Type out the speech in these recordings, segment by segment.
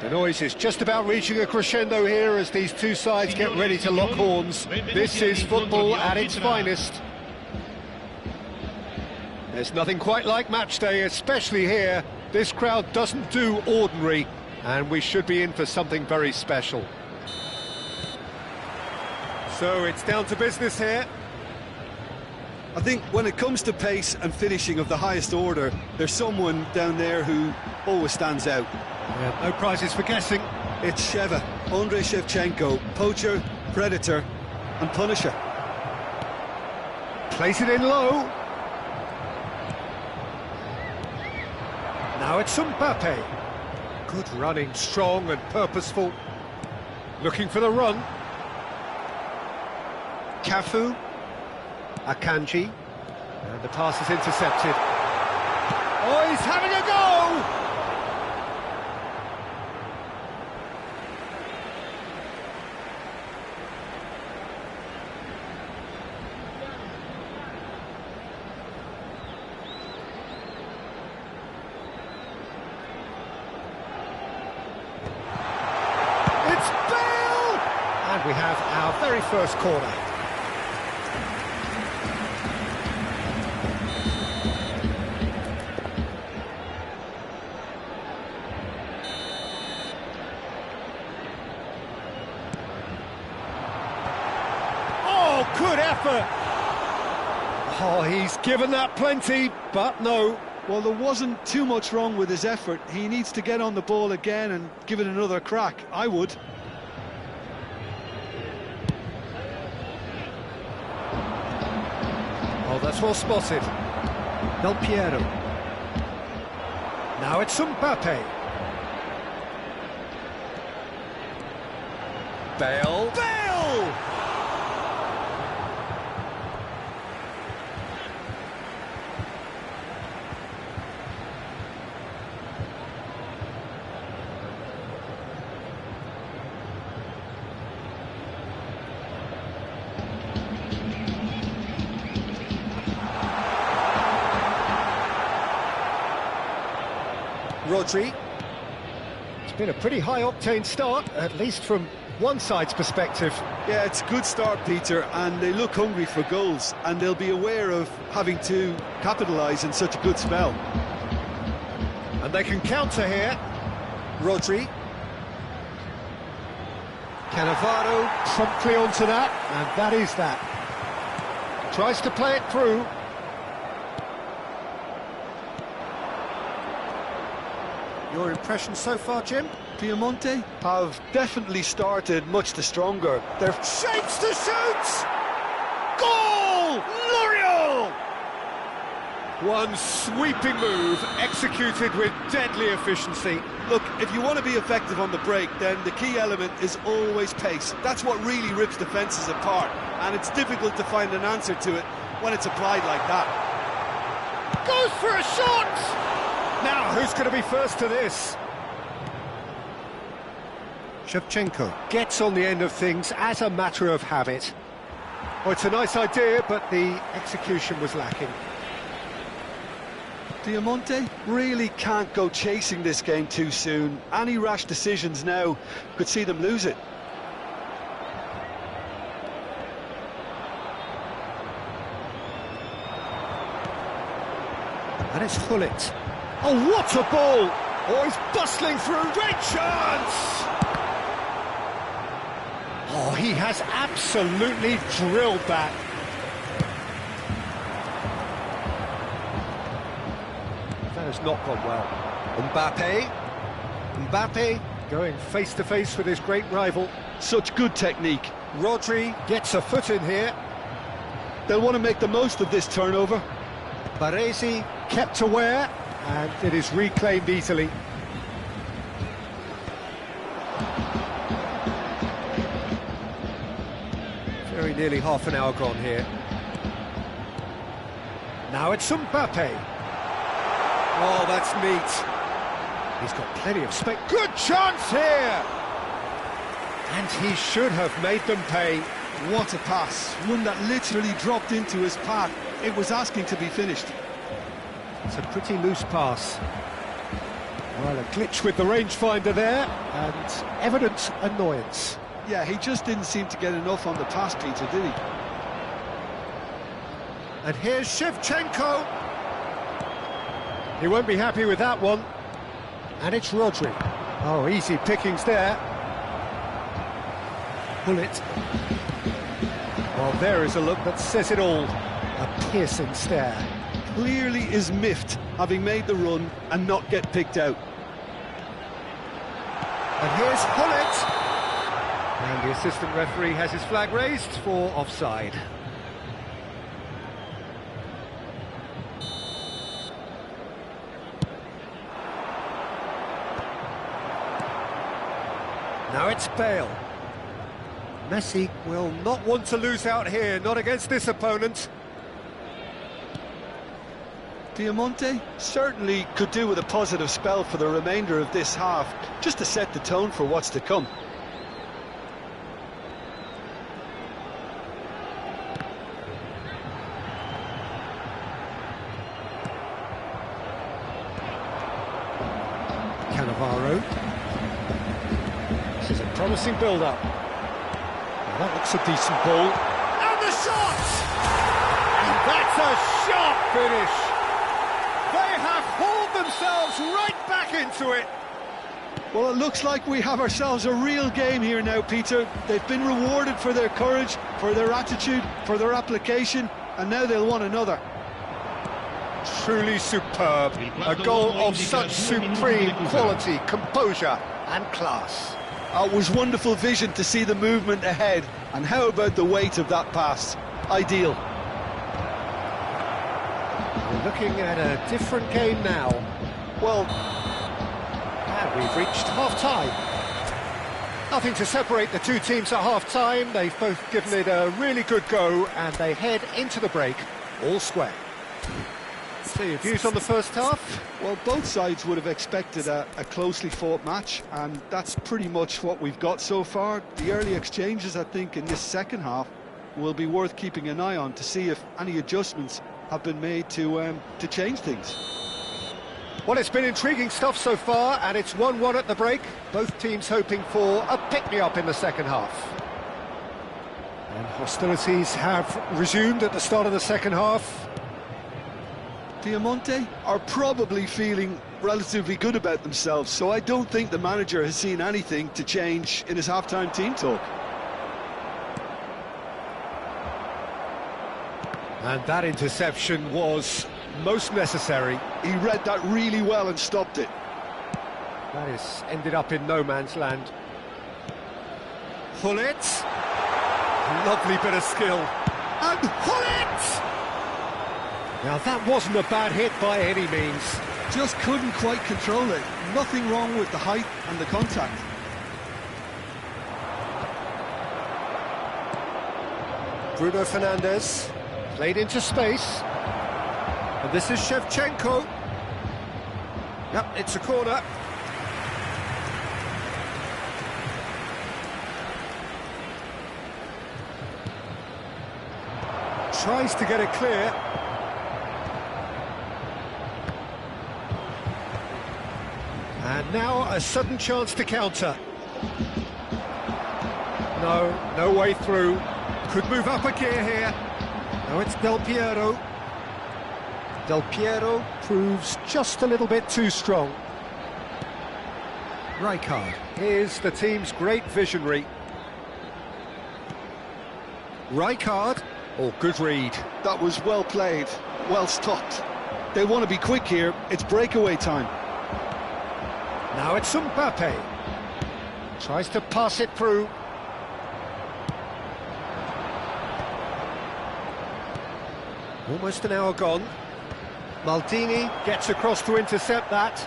The noise is just about reaching a crescendo here as these two sides get ready to lock horns. This is football at its finest. There's nothing quite like match day, especially here. This crowd doesn't do ordinary, and we should be in for something very special. So it's down to business here. I think when it comes to pace and finishing of the highest order, there's someone down there who always stands out. Yeah, no prizes for guessing. It's Sheva, Andrei Shevchenko, poacher, predator and punisher. Plays it in low. Now it's Mbappe. Good running, strong and purposeful. Looking for the run. Cafu. Akanji. And the pass is intercepted. Oh, he's having a go! It's Bale! And we have our very first corner. Good effort. Oh, he's given that plenty, but no. Well, there wasn't too much wrong with his effort. He needs to get on the ball again and give it another crack. I would. Oh, that's well spotted. Del Piero. Now it's Mbappe. Bale. Bale! Rodri. It's been a pretty high-octane start, at least from one side's perspective. Yeah, it's a good start, Peter, and they look hungry for goals, and they'll be aware of having to capitalise in such a good spell. And they can counter here. Rodri. Cannavaro promptly onto that, and that is that. Tries to play it through. Your impression so far, Jim? Piemonte have definitely started much the stronger. They're shapes to shoot! Goal! L'Oreal! One sweeping move executed with deadly efficiency. Look, if you want to be effective on the break, then the key element is always pace. That's what really rips defences apart, and it's difficult to find an answer to it when it's applied like that. Goes for a shot! Now, who's going to be first to this? Shevchenko gets on the end of things as a matter of habit. Oh, it's a nice idea, but the execution was lacking. Piemonte really can't go chasing this game too soon. Any rash decisions now could see them lose it. And it's Hullet. Oh, what a ball! Oh, he's bustling through. Great chance! Oh, he has absolutely drilled that. That has not gone well. Mbappe going face-to-face with his great rival. Such good technique. Rodri gets a foot in here. They'll want to make the most of this turnover. Baresi kept aware. And it is reclaimed easily. Very nearly half an hour gone here. Now it's Mbappe. Oh, that's neat. He's got plenty of space. Good chance here! And he should have made them pay. What a pass. One that literally dropped into his path. It was asking to be finished. It's a pretty loose pass. Well, a glitch with the rangefinder there, and evident annoyance. Yeah, he just didn't seem to get enough on the pass, Peter, did he? And here's Shevchenko. He won't be happy with that one. And it's Rodri. Oh, easy pickings there. Bullet. Well, there is a look that says it all. A piercing stare. Clearly is miffed, having made the run and not get picked out. And here's Bullet. And the assistant referee has his flag raised for offside. Now it's Bale. Messi will not want to lose out here, not against this opponent. Diamante certainly could do with a positive spell for the remainder of this half, just to set the tone for what's to come. Cannavaro. This is a promising build-up. Well, that looks a decent ball. And the shot! And that's a sharp finish! They have hauled themselves right back into it! Well, it looks like we have ourselves a real game here now, Peter. They've been rewarded for their courage, for their attitude, for their application, and now they'll want another. Truly superb. A goal of such supreme quality, composure and class. It was wonderful vision to see the movement ahead, and how about the weight of that pass? Ideal. We're looking at a different game now. Well, and we've reached half-time. Nothing to separate the two teams at half-time. They've both given it a really good go, and they head into the break all square. So your views on the first half? well, both sides would have expected a closely fought match, and that's pretty much what we've got so far. The early exchanges, I think, in this second half will be worth keeping an eye on to see if any adjustments have been made to change things. Well, it's been intriguing stuff so far, and it's 1-1 at the break. Both teams hoping for a pick-me-up in the second half. And hostilities have resumed at the start of the second half. Diamante are probably feeling relatively good about themselves, so I don't think the manager has seen anything to change in his half-time team talk. And that interception was most necessary. He read that really well and stopped it. That is ended up in no man's land. Hullet. Lovely bit of skill. And Hullet! Now that wasn't a bad hit by any means. Just couldn't quite control it. Nothing wrong with the height and the contact. Bruno Fernandes played into space. And this is Shevchenko. Yep, it's a corner. Tries to get it clear. And now a sudden chance to counter. No way through. Could move up a gear here. Now it's Del Piero. Del Piero proves just a little bit too strong. Rijkaard. Here's the team's great visionary. Rijkaard. Oh, good read. That was well played, well stopped. They want to be quick here. It's breakaway time. Now it's Mbappe. Tries to pass it through. Almost an hour gone. Maldini gets across to intercept that.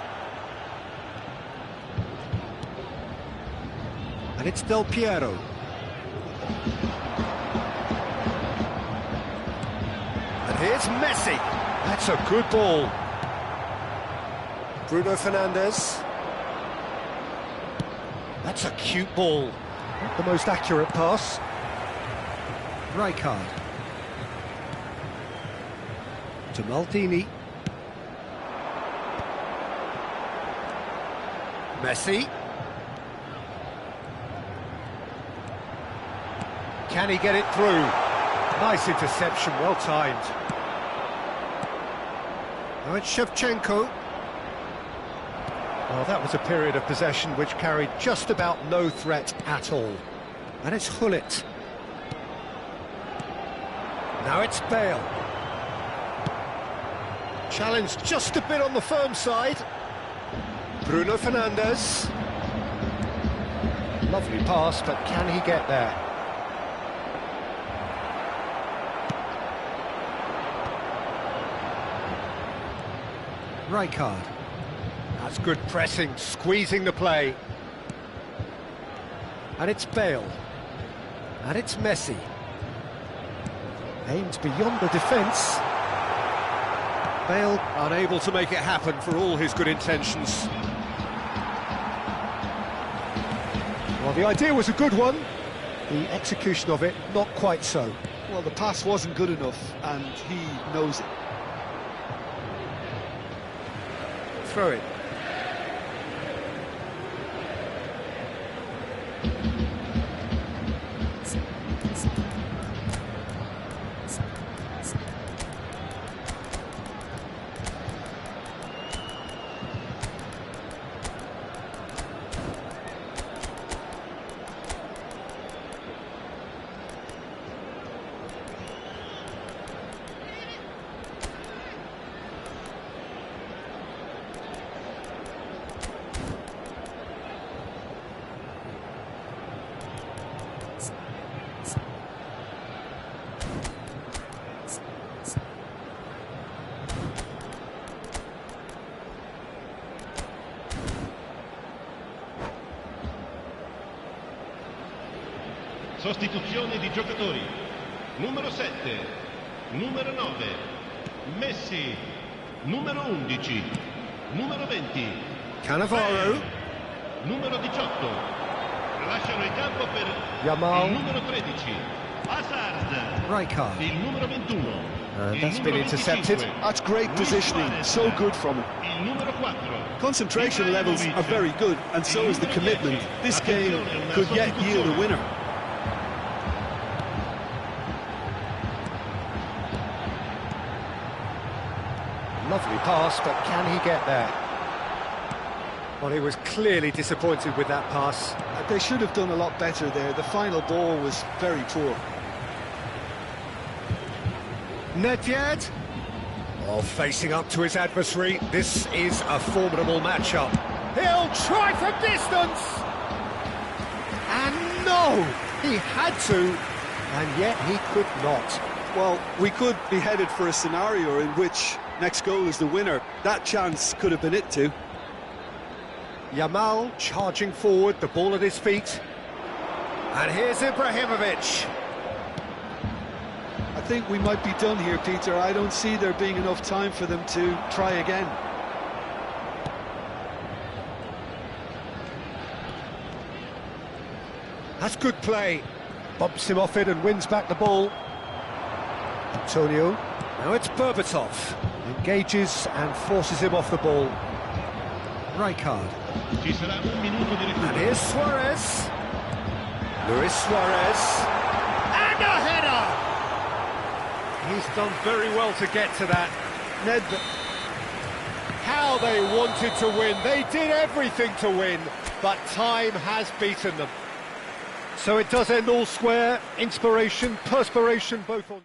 And it's Del Piero. And here's Messi. That's a good ball. Bruno Fernandes. That's a cute ball. Not the most accurate pass. Rijkaard. To Maldini. Messi. Can he get it through? Nice interception, well timed. Now it's Shevchenko. Well, that was a period of possession which carried just about no threat at all. And it's Hullet. Now it's Bale. Challenged just a bit on the firm side. Bruno Fernandes. Lovely pass, but can he get there? Rijkaard. That's good pressing, squeezing the play. And it's Bale. And it's Messi. Aims beyond the defence. Bale unable to make it happen for all his good intentions. Well, the idea was a good one. The execution of it, not quite so. Well, the pass wasn't good enough, and he knows it. Throw it. Sostituzione di giocatori. Numero 7, numero 9, Messi, numero 11, numero 20, Cannavaro. numero 18. Lasciano il campo per Yamal. il numero 13, Hazard, Rijkaard. il numero 21. Il That's been numero intercepted. 25, That's great Luis positioning, Suarez. so good from him. Il numero 4. Concentration levels are very good, and so is the commitment. This game could yet yield a winner. Lovely pass, but can he get there? Well, he was clearly disappointed with that pass. They should have done a lot better there. The final ball was very poor. Nedved. Oh, facing up to his adversary. This is a formidable matchup. He'll try from distance! And no! He had to, and yet he could not. Well, we could be headed for a scenario in which next goal is the winner. That chance could have been it too. Yamal charging forward, the ball at his feet. And here's Ibrahimovic. I think we might be done here, Peter. I don't see there being enough time for them to try again. That's good play. Bumps him off it and wins back the ball. Antonio. Now it's Berbatov. Engages and forces him off the ball. Rijkaard. Ci sarà un minuto di And recupero. here's Suarez. Luis Suarez. And a header! He's done very well to get to that. Nedved. How they wanted to win. They did everything to win, but time has beaten them. So it does end all square. Inspiration, perspiration, both on...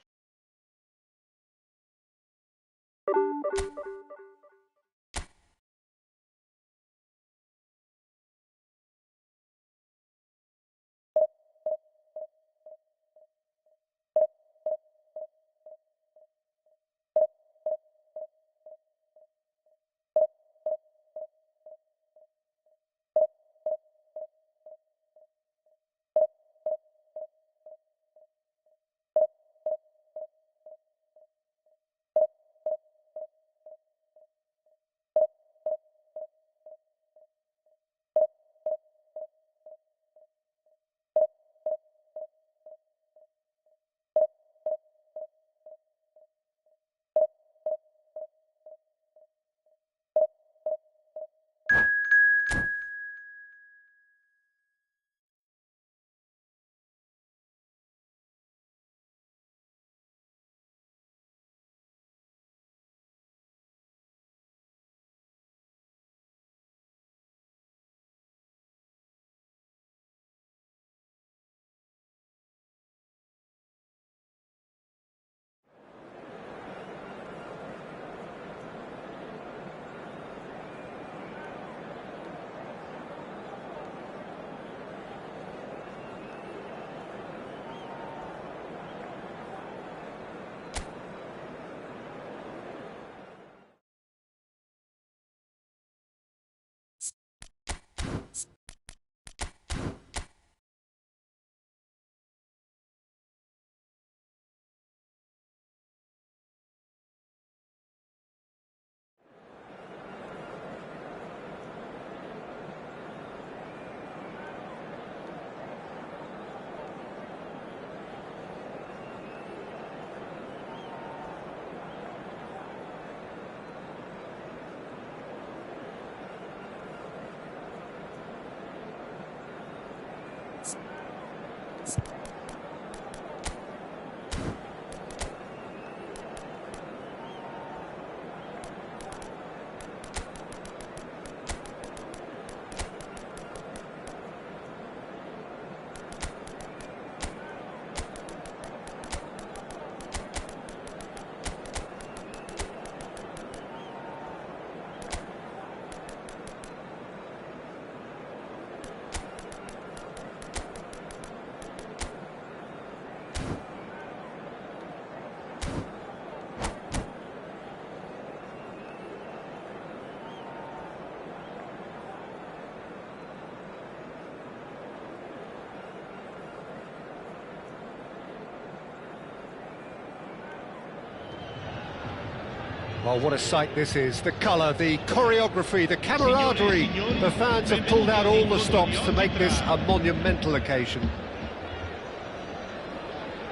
Well, what a sight this is. The colour, the choreography, the camaraderie. The fans have pulled out all the stops to make this a monumental occasion.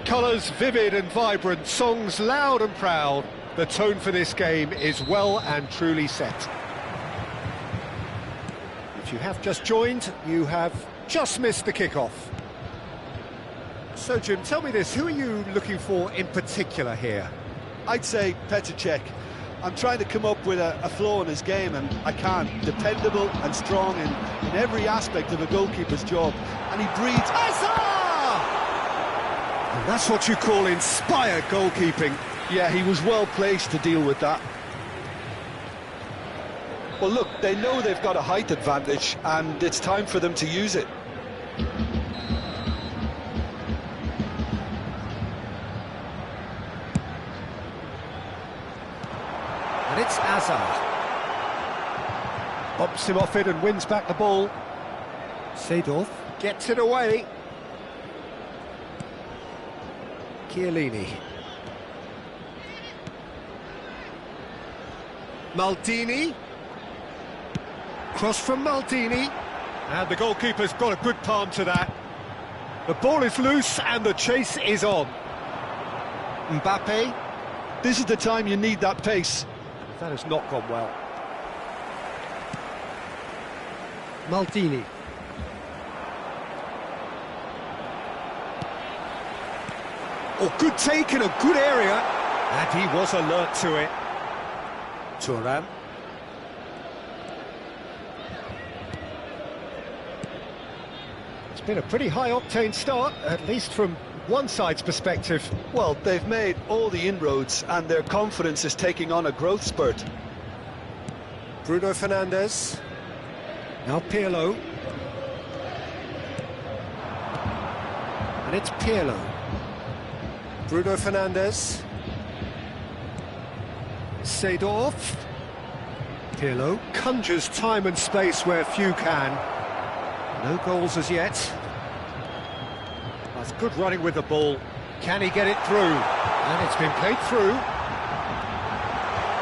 Colours vivid and vibrant, songs loud and proud. The tone for this game is well and truly set. If you have just joined, you have just missed the kickoff. So, Jim, tell me this, who are you looking for in particular here? I'd say Petr Cech. I'm trying to come up with a flaw in his game, and I can't. Dependable and strong in every aspect of a goalkeeper's job. And he breeds... And that's what you call inspired goalkeeping. Yeah, he was well placed to deal with that. Well, look, they know they've got a height advantage, and it's time for them to use it. And it's Hazard. Bumps him off it and wins back the ball. Setelah gets it away. Chiellini. Maldini. Cross from Maldini. And the goalkeeper's got a good palm to that. The ball is loose and the chase is on. Mbappe. This is the time you need that pace. That has not gone well. Maldini. Oh, good take in a good area. And he was alert to it. Thuram. It's been a pretty high-octane start, at least from one side's perspective. Well, they've made all the inroads, and their confidence is taking on a growth spurt. Bruno Fernandes. Now Pirlo. And it's Pirlo. Bruno Fernandes. Seedorf. Pirlo conjures time and space where few can. No goals as yet. That's good running with the ball. Can he get it through? And it's been played through.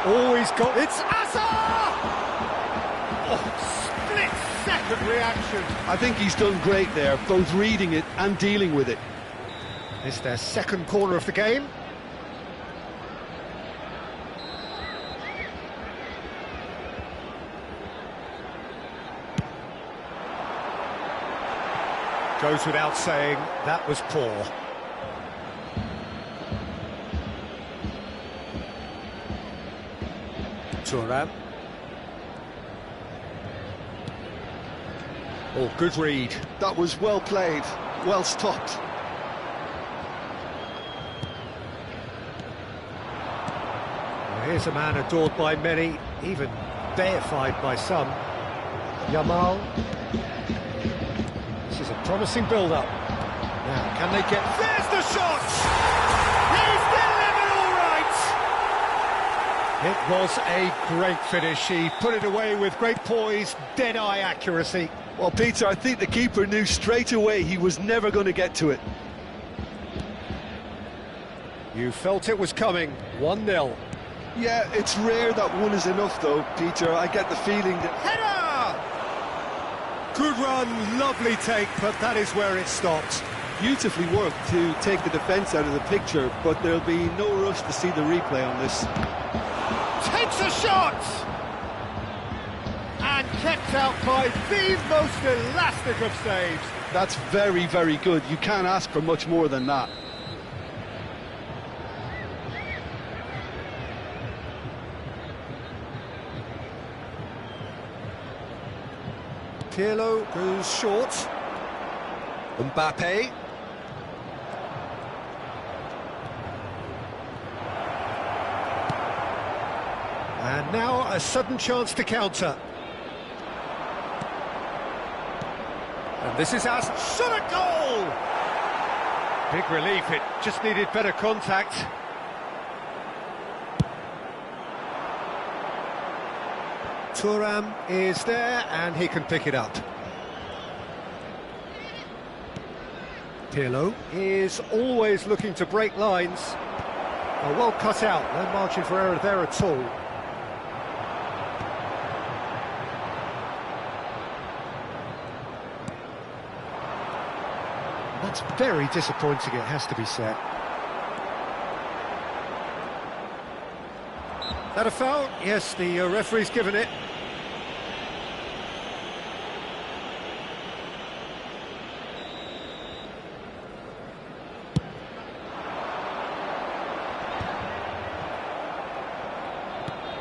Oh, he's got... It's Hazard! Oh, split-second reaction. I think he's done great there, both reading it and dealing with it. It's their second corner of the game. Goes without saying, that was poor. Thuram. Oh, good read. That was well played, well stopped. Well, here's a man adored by many, even deified by some. Yamal. This is a promising build-up. Now, can they get... There's the shot! He's delivered all right! It was a great finish. He put it away with great poise, dead-eye accuracy. Well, Peter, I think the keeper knew straight away he was never going to get to it. You felt it was coming. 1-0. Yeah, it's rare that one is enough, though, Peter. I get the feeling that... Header! Good run, lovely take, but that is where it stopped. Beautifully worked to take the defence out of the picture, but there'll be no rush to see the replay on this. Takes a shot! And kept out by the most elastic of saves. That's very, very good. You can't ask for much more than that. Pirlo goes short. Mbappe. And now a sudden chance to counter. And this is our shot at goal! Big relief, it just needed better contact. Thuram is there, and he can pick it up. Pirlo is always looking to break lines. Oh, well cut out, no margin for error there at all. That's very disappointing, it has to be said. That a foul? Yes, the referee's given it.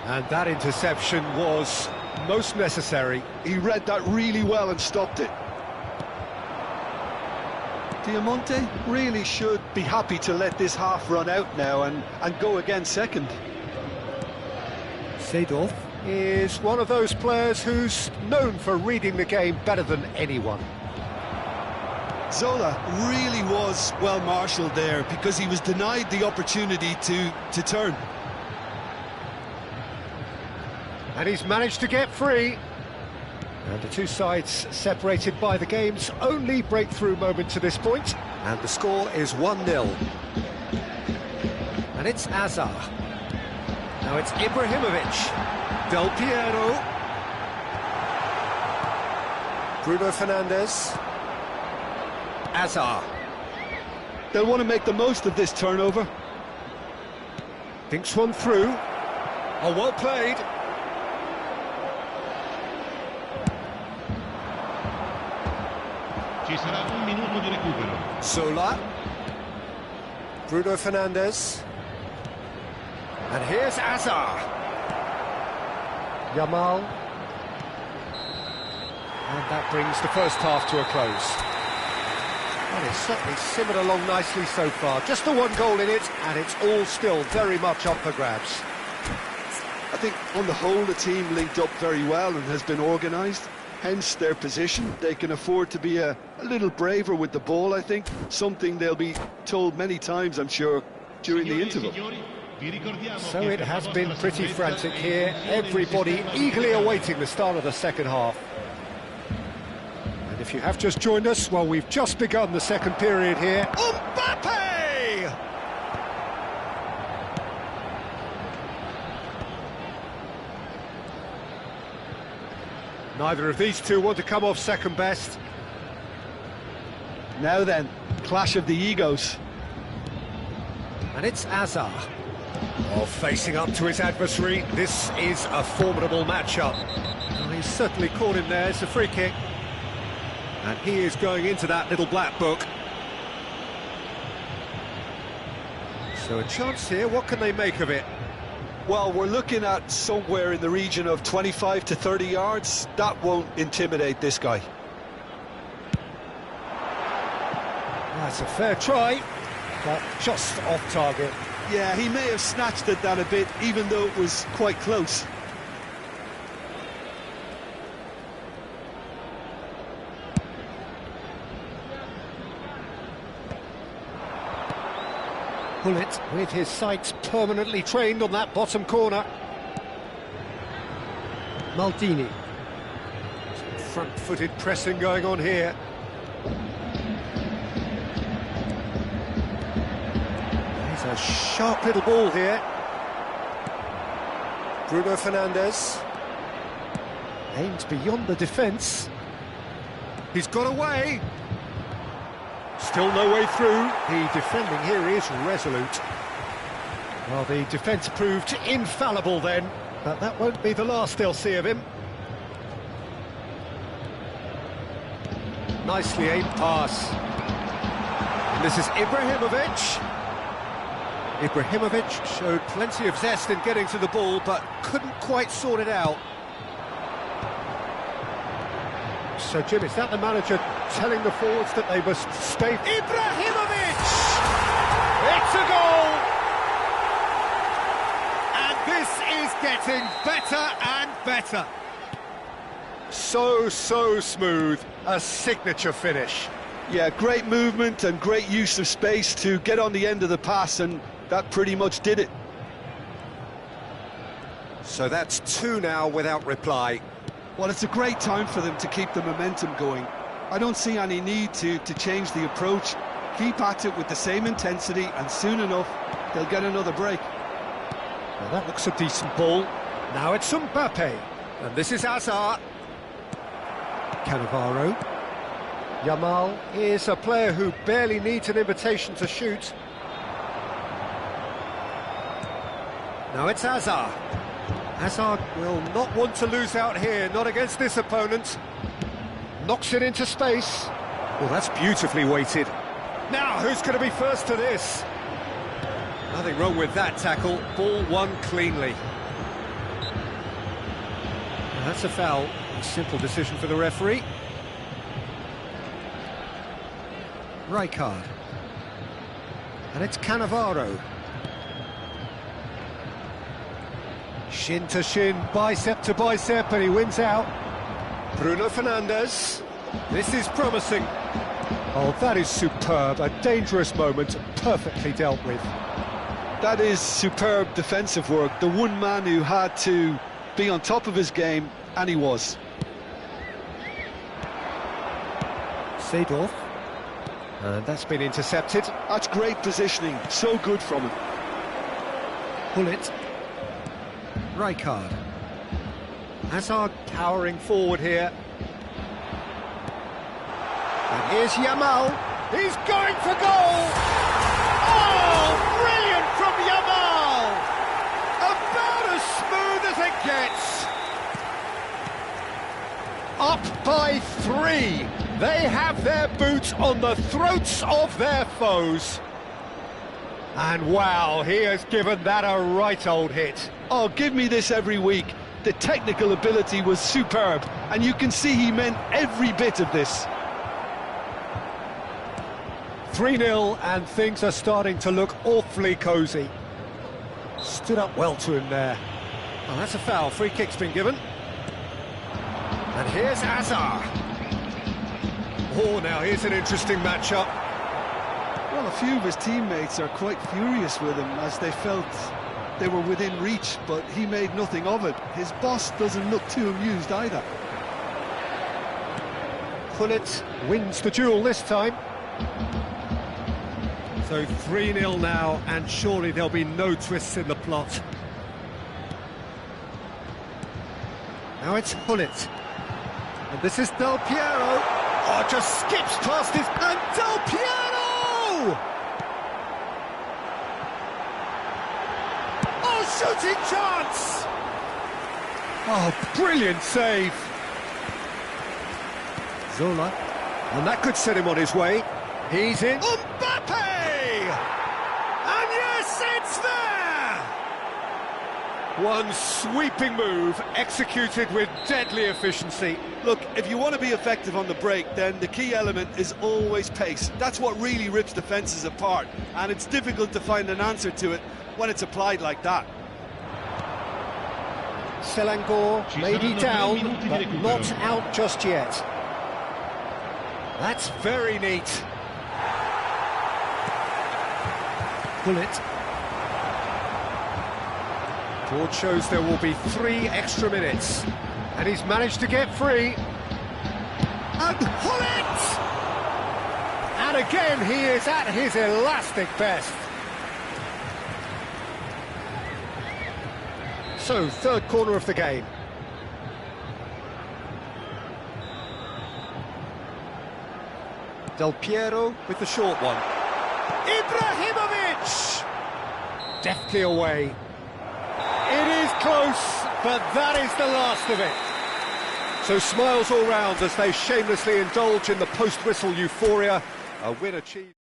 And that interception was most necessary. He read that really well and stopped it. Diamante really should be happy to let this half run out now and go again second. Setelah is one of those players who's known for reading the game better than anyone. Zola really was well marshalled there because he was denied the opportunity to turn. And he's managed to get free. And the two sides separated by the game's only breakthrough moment to this point. And the score is 1-0. And it's Azar. Now it's Ibrahimovic. Del Piero. Bruno Fernandes. Azar. They'll want to make the most of this turnover. Thinks one through. Oh, well played. Ci sarà un minuto di recupero. Zola. Bruno Fernandes. And here's Azar. Yamal. And that brings the first half to a close. Well, it's certainly simmered along nicely so far. Just the one goal in it, and it's all still very much up for grabs. I think on the whole the team linked up very well and has been organised. Hence their position. They can afford to be a little braver with the ball, I think. Something they'll be told many times, I'm sure, during the interval. So it has been pretty frantic here. Everybody eagerly awaiting the start of the second half. And if you have just joined us, well, we've just begun the second period here. Mbappe! Neither of these two want to come off second best. Now then, clash of the egos. And it's Azar. Oh, facing up to his adversary. This is a formidable matchup. Well, he's certainly caught him there. It's a free kick. And he is going into that little black book. So a chance here. What can they make of it? Well, we're looking at somewhere in the region of 25 to 30 yards. That won't intimidate this guy. That's a fair try, but just off target. Yeah, he may have snatched at that a bit, even though it was quite close. Bullet with his sights permanently trained on that bottom corner. Maldini. Some front-footed pressing going on here. There's a sharp little ball here. Bruno Fernandes. Aims beyond the defence. He's got away. Still no way through. The defending here is resolute. Well, the defence proved infallible then, but that won't be the last they'll see of him. Nicely aimed pass. And this is Ibrahimovic. Ibrahimovic showed plenty of zest in getting to the ball, but couldn't quite sort it out. So, Jim, is that the manager telling the forwards that they must stay? Ibrahimovic! It's a goal! And this is getting better and better. So smooth. A signature finish. Yeah, great movement and great use of space to get on the end of the pass, and that pretty much did it. So that's two now without reply. Well, it's a great time for them to keep the momentum going. I don't see any need to change the approach. Keep at it with the same intensity, and soon enough, they'll get another break. Well, that looks a decent ball. Now it's Mbappe. And this is Hazard. Cannavaro. Yamal is a player who barely needs an invitation to shoot. Now it's Hazard. Hazard will not want to lose out here, not against this opponent. Knocks it into space. Well, that's beautifully weighted. Now, who's going to be first to this? Nothing wrong with that tackle. Ball won cleanly. Now, that's a foul. A simple decision for the referee. Rijkaard. And it's Cannavaro. Shin to shin, bicep to bicep, and he wins out. Bruno Fernandes. This is promising. Oh, that is superb. A dangerous moment, perfectly dealt with. That is superb defensive work. The one man who had to be on top of his game, and he was. Setelah. And that's been intercepted. That's great positioning. So good from him. Bullet. Rijkaard. Hazard towering forward here. And here's Yamal. He's going for goal! Oh, brilliant from Yamal! About as smooth as it gets. Up by 3. They have their boots on the throats of their foes. And wow, he has given that a right old hit. Oh, give me this every week. The technical ability was superb, and you can see he meant every bit of this. 3-0, and things are starting to look awfully cosy. Stood up well to him there. Oh, that's a foul. Free kick's been given. And here's Hazard. Oh, now here's an interesting matchup. Well, a few of his teammates are quite furious with him as they felt they were within reach, but he made nothing of it. His boss doesn't look too amused either. Gullit wins the duel this time. So 3-0 now, and surely there'll be no twists in the plot. Now it's Gullit. And this is Del Piero. Oh, just skips past his... And Del Piero! Oh, shooting chance! Oh, brilliant save. Zola. And that could set him on his way. He's in. Mbappe! And yes, it's there! One sweeping move, executed with deadly efficiency. Look, if you want to be effective on the break, then the key element is always pace. That's what really rips defences apart, and it's difficult to find an answer to it when it's applied like that. Selangor may be down, but not out just yet. That's very neat. Bullet. Board shows there will be 3 extra minutes. And he's managed to get free. And Bullet! And again, he is at his elastic best. So, third corner of the game. Del Piero with the short one. Ibrahimovic! Deftly away. It is close, but that is the last of it. So smiles all round as they shamelessly indulge in the post-whistle euphoria. A win achieved.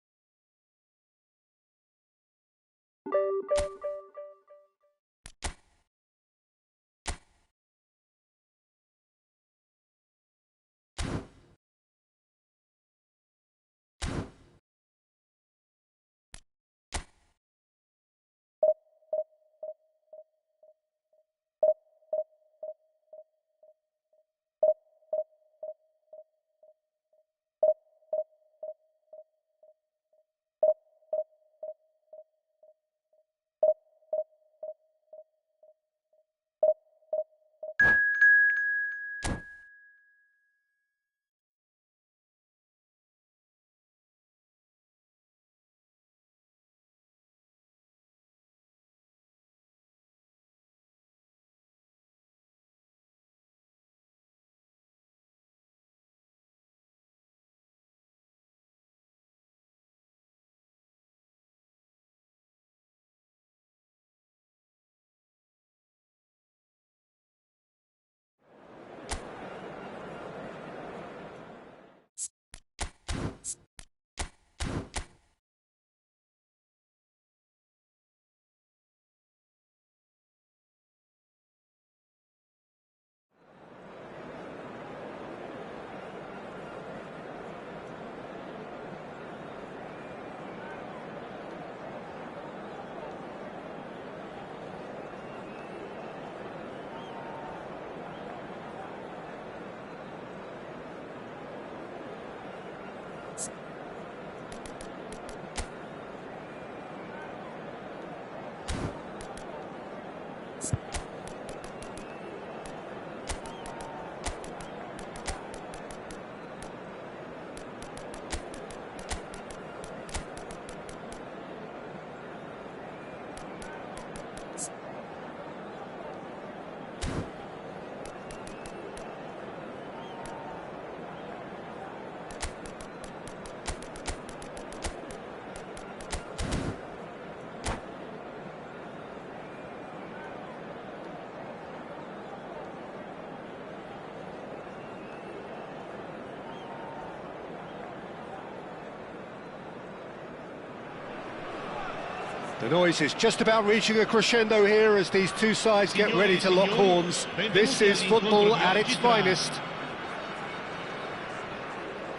The noise is just about reaching a crescendo here as these two sides get ready to lock horns. This is football at its finest.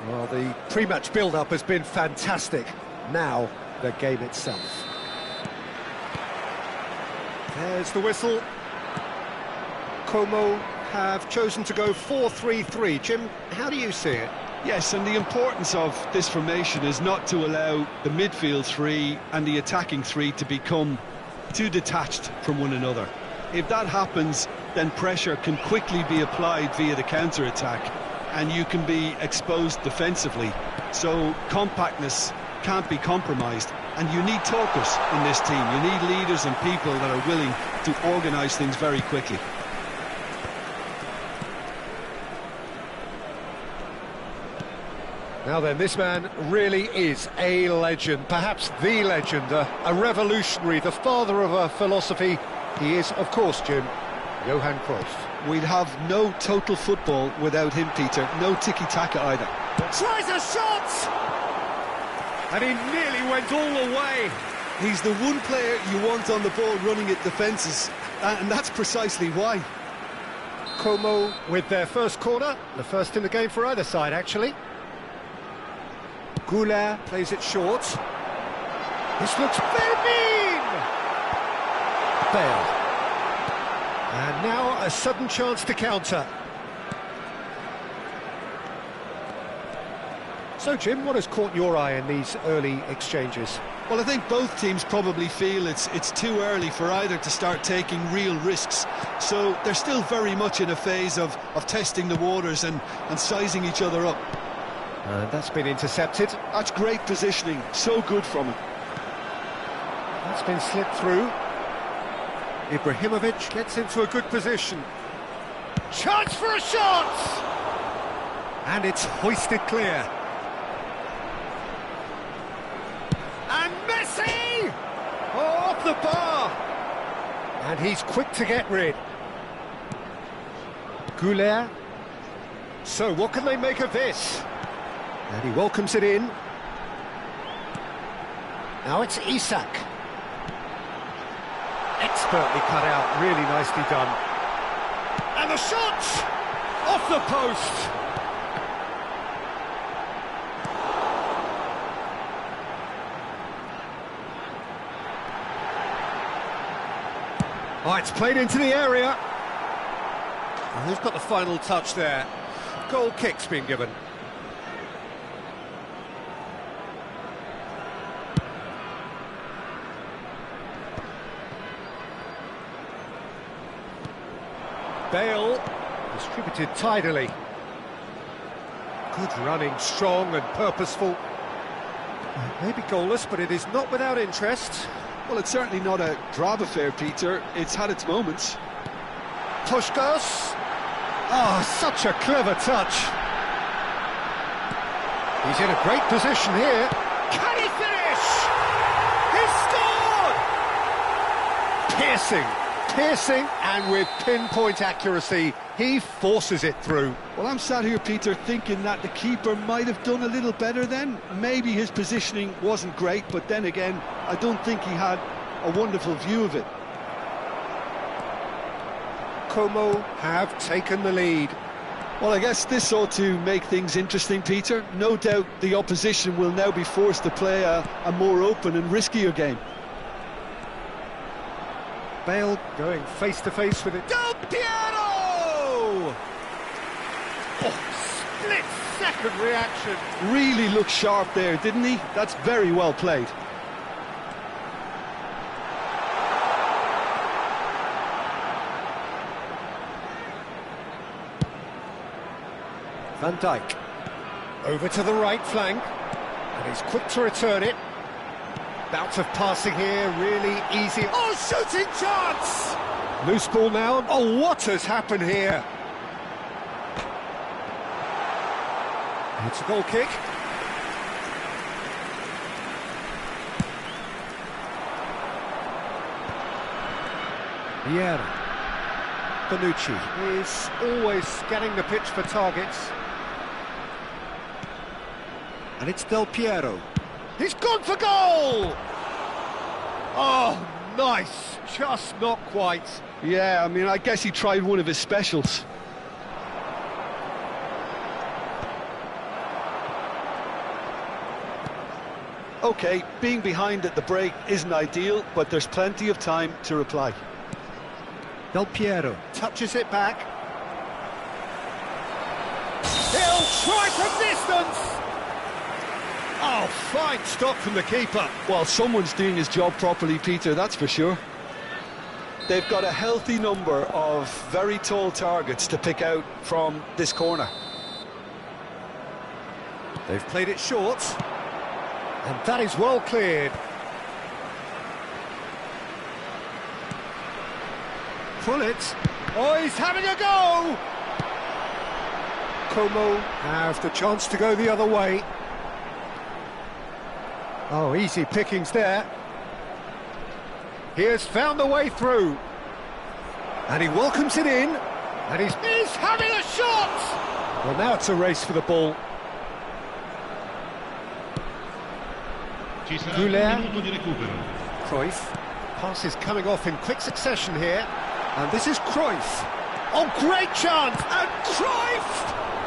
Well, the pre-match build-up has been fantastic. Now, the game itself. There's the whistle. Como have chosen to go 4-3-3. Jim, how do you see it? Yes, and the importance of this formation is not to allow the midfield three and the attacking three to become too detached from one another. If that happens, then pressure can quickly be applied via the counter-attack, and you can be exposed defensively. So compactness can't be compromised, and you need talkers in this team. You need leaders and people that are willing to organise things very quickly. Now then, this man really is a legend, perhaps the legend, a revolutionary, the father of a philosophy. He is, of course, Jim, Johan Cruyff. We'd have no total football without him, Peter. No tiki-taka either. Tries a shot! And he nearly went all the way. He's the one player you want on the ball running at defences, and that's precisely why. Como with their first corner, the first in the game for either side, actually. Goulart plays it short. This looks very mean! Bale. And now a sudden chance to counter. So, Jim, what has caught your eye in these early exchanges? Well, I think both teams probably feel it's too early for either to start taking real risks. So they're still very much in a phase of testing the waters and sizing each other up. And that's been intercepted. That's great positioning, so good from him. That's been slipped through. Ibrahimovic gets into a good position. Chance for a shot! And it's hoisted clear. And Messi! Oh, off the bar! And he's quick to get rid. Goulart. So, what can they make of this? And he welcomes it in. Now it's Isak. Expertly cut out, really nicely done. And the shot! Off the post! Oh, it's played into the area. And who's got the final touch there? Goal kick's been given. Bale, distributed tidily. Good running, strong and purposeful. Maybe goalless, but it is not without interest. Well, it's certainly not a drab affair, Peter. It's had its moments. Puskás. Oh, such a clever touch. He's in a great position here. Can he finish? He scored! Piercing, and with pinpoint accuracy, he forces it through. Well, I'm sat here, Peter, thinking that the keeper might have done a little better then. Maybe his positioning wasn't great, but then again, I don't think he had a wonderful view of it. Como have taken the lead. Well, I guess this ought to make things interesting, Peter. No doubt the opposition will now be forced to play a more open and riskier game. Bale going face-to-face with it. Del Piero! Oh, split-second reaction. Really looked sharp there, didn't he? That's very well played. Van Dijk. Over to the right flank. And he's quick to return it. Bout of passing here, really easy. Oh, shooting chance! Loose ball now. Oh, what has happened here? It's a goal kick. Vieira. Bonucci is always scanning the pitch for targets. And it's Del Piero. He's gone for goal! Oh, nice, just not quite. Yeah, I mean, I guess he tried one of his specials. OK, being behind at the break isn't ideal, but there's plenty of time to reply. Del Piero touches it back. He'll try from distance! Oh, fine stop from the keeper. Well, someone's doing his job properly, Peter, that's for sure. They've got a healthy number of very tall targets to pick out from this corner. They've played it short. And that is well cleared. Pull it. Oh, he's having a go! Como have the chance to go the other way. Oh, easy pickings there. He has found the way through. And he welcomes it in. And he's having a shot! Well, now it's a race for the ball. Ci sarà Guler. un minuto di recupero. Cruyff. Pass is coming off in quick succession here. And this is Cruyff. Oh, great chance! And Cruyff!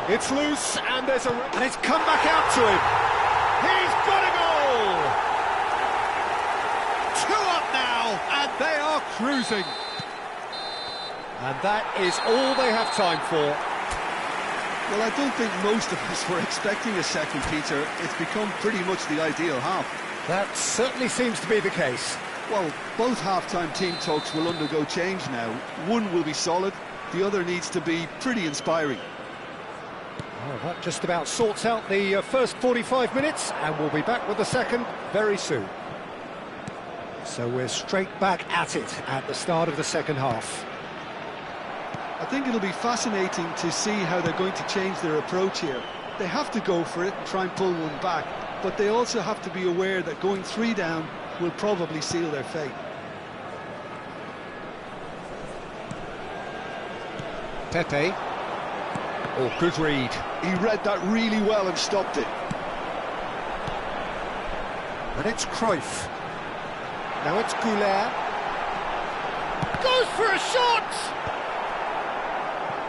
It's loose, and there's a... And it's come back out to him. He's got a goal! 2 up now, and they are cruising. And that is all they have time for. Well, I don't think most of us were expecting a second, Peter. It's become pretty much the ideal half. That certainly seems to be the case. Well, both half-time team talks will undergo change now. One will be solid, the other needs to be pretty inspiring. Well, that just about sorts out the first 45 minutes, and we'll be back with the second very soon. So we're straight back at it at the start of the second half. I think it'll be fascinating to see how they're going to change their approach here. They have to go for it and try and pull one back, but they also have to be aware that going 3 down will probably seal their fate. Pepe. Oh, good read. He read that really well and stopped it. And it's Cruyff. Now it's Guler. Goes for a shot!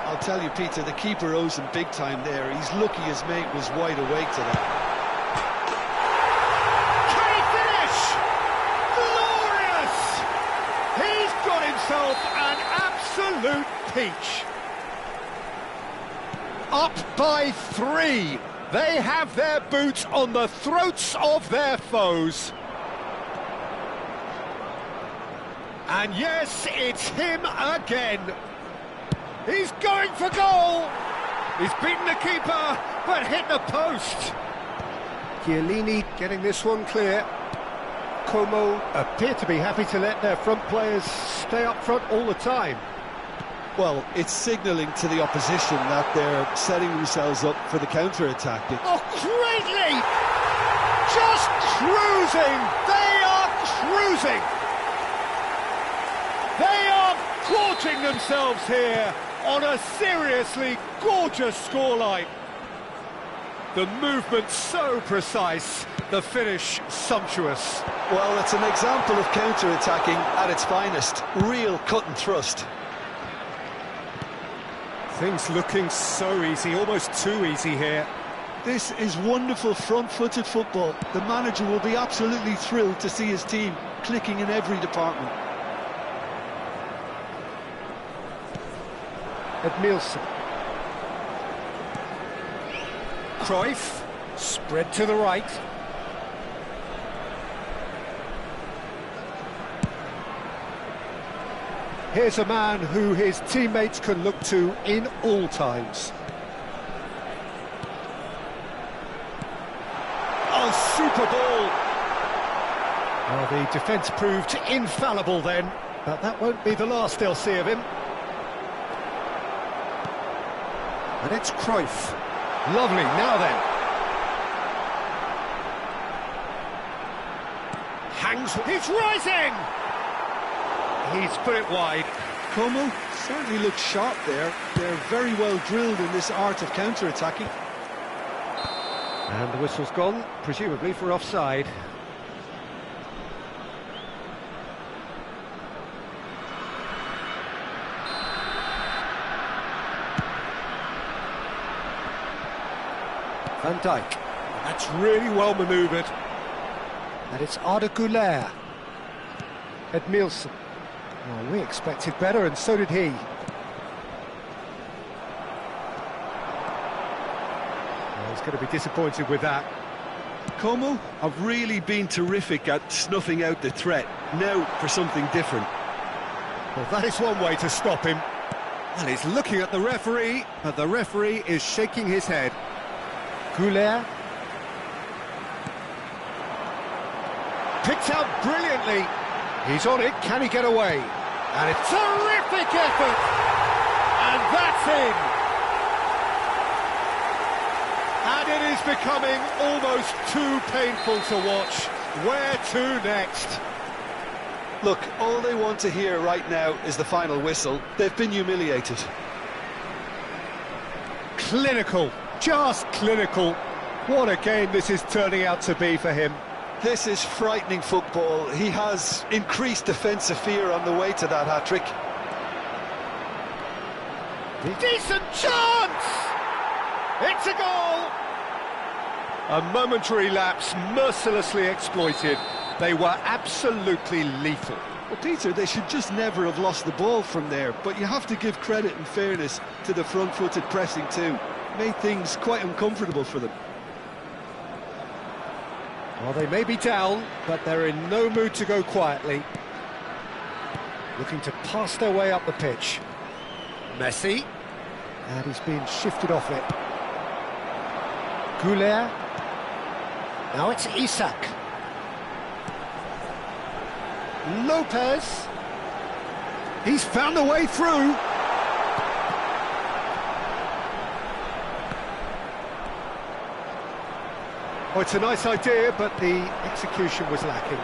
I'll tell you, Peter, the keeper owes him big time there. He's lucky his mate was wide awake to that. Can he finish? Glorious! He's got himself an absolute peach. Up by 3. They have their boots on the throats of their foes. And yes, it's him again. He's going for goal! He's beaten the keeper, but hit the post. Chiellini getting this one clear. Como appear to be happy to let their front players stay up front all the time. Well, it's signalling to the opposition that they're setting themselves up for the counter-attack. Oh, great leap! Just cruising! They are cruising! They are gorging themselves here on a seriously gorgeous scoreline. The movement so precise, the finish sumptuous. Well, it's an example of counter-attacking at its finest. Real cut and thrust. Things looking so easy, almost too easy here. This is wonderful front-footed football. The manager will be absolutely thrilled to see his team clicking in every department. Edmilson. Cruyff, spread to the right. Here's a man who his teammates can look to in all times. Oh, super ball! Well, the defence proved infallible then, but that won't be the last they'll see of him. And it's Cruyff. Lovely, now then. Hangs, he's rising! He's put it wide. Como certainly looks sharp there. They're very well drilled in this art of counter-attacking. And the whistle's gone, presumably for offside. Van Dijk. That's really well manoeuvred. And it's Arda Güler. Edmilson. Oh, we expected better, and so did he. Well, he's going to be disappointed with that. Como have really been terrific at snuffing out the threat. Now for something different. Well, that is one way to stop him. And he's looking at the referee, but the referee is shaking his head. Güler. Picked out brilliantly. He's on it, can he get away? And it's terrific effort! And that's in! And it is becoming almost too painful to watch. Where to next? Look, all they want to hear right now is the final whistle. They've been humiliated. Clinical, just clinical. What a game this is turning out to be for him. This is frightening football. He has increased defensive fear on the way to that hat-trick. Decent chance! It's a goal! A momentary lapse mercilessly exploited. They were absolutely lethal. Well, Peter, they should just never have lost the ball from there, but you have to give credit and fairness to the front-footed pressing too. Made things quite uncomfortable for them. Well, they may be down, but they're in no mood to go quietly. Looking to pass their way up the pitch. Messi. And he's being shifted off it. Güler. Now it's Isak. Lopez. He's found a way through. Oh, it's a nice idea, but the execution was lacking.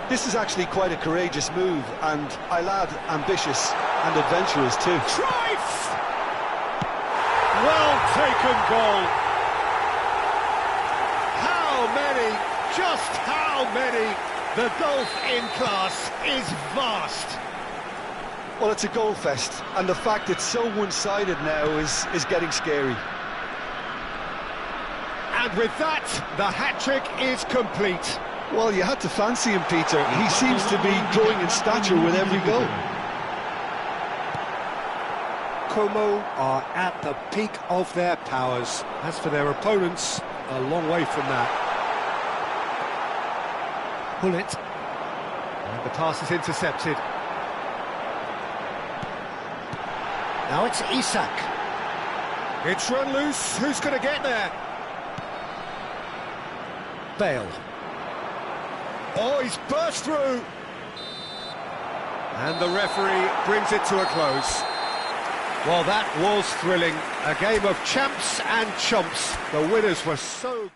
This is actually quite a courageous move, and I'll add ambitious and adventurous too. Trife! Well taken goal. How many, just how many? The gulf in class is vast. Well, it's a goal fest, and the fact it's so one-sided now is getting scary. And with that, the hat-trick is complete. Well, you had to fancy him, Peter. He seems to be growing in stature with every goal. Como are at the peak of their powers. As for their opponents, a long way from that. Bullet. And the pass is intercepted. Now it's Isak. It's run loose. Who's going to get there? Bale. Oh, he's burst through. And the referee brings it to a close. Well, that was thrilling. A game of champs and chumps. The winners were so good.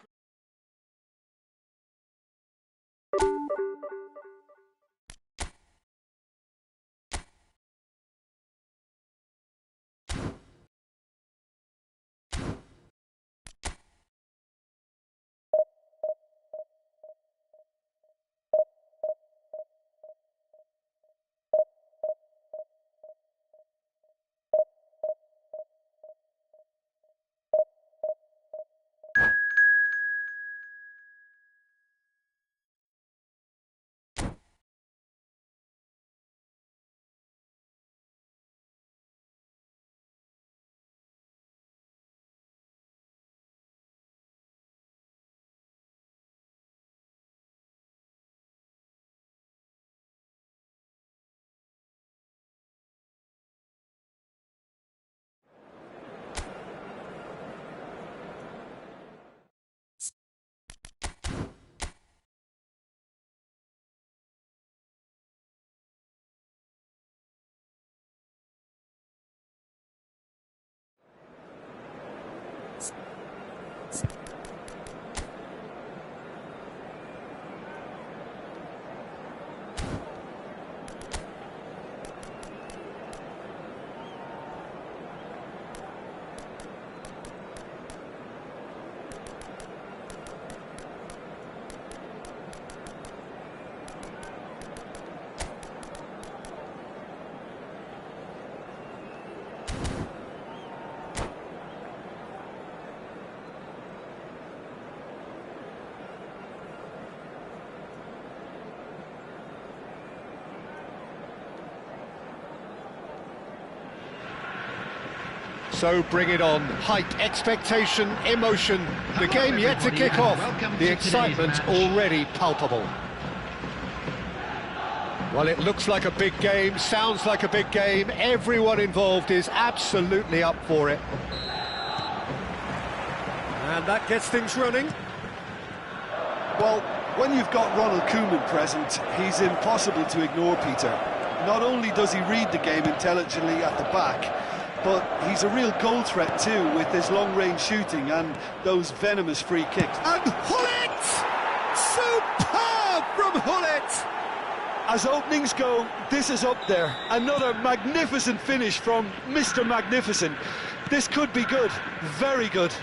So bring it on. Hype, expectation, emotion. The game yet to kick off. The excitement already palpable. Well, it looks like a big game, sounds like a big game. Everyone involved is absolutely up for it. And that gets things running. Well, when you've got Ronald Koeman present, he's impossible to ignore, Peter. Not only does he read the game intelligently at the back, but he's a real goal threat too, with his long-range shooting and those venomous free kicks. And Hullet! Superb from Hullet! As openings go, this is up there. Another magnificent finish from Mr. Magnificent. This could be good, very good.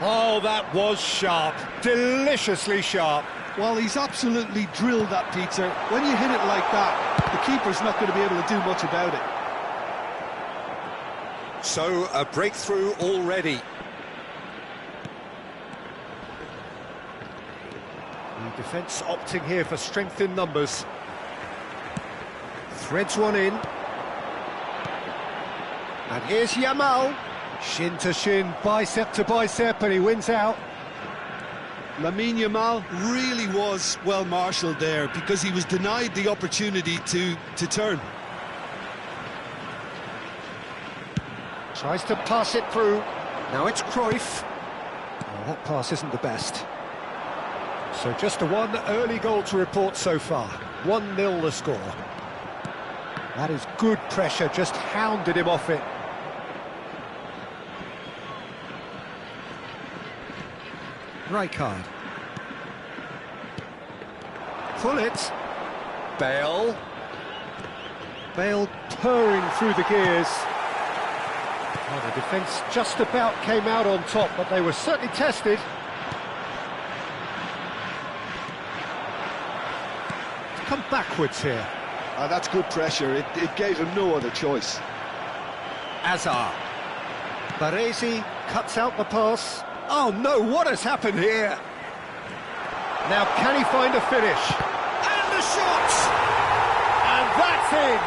Oh, that was sharp, deliciously sharp. Well, he's absolutely drilled that, Peter. When you hit it like that, the keeper's not going to be able to do much about it. So, a breakthrough already. The defence opting here for strength in numbers. Threads one in. And here's Yamal. Shin to shin, bicep to bicep, and he wins out. Lamine Yamal really was well marshalled there because he was denied the opportunity to turn. Tries to pass it through. Now it's Cruyff. Oh, that pass isn't the best. So just a one early goal to report so far. 1-0 the score. That is good pressure, just hounded him off it. Rijkaard. Hullet. Bale. Bale purring through the gears. Oh, the defence just about came out on top, but they were certainly tested. Come backwards here. That's good pressure. It gave him no other choice. Azar. Baresi cuts out the pass. Oh no, what has happened here? Now can he find a finish? And the shot! And that's in!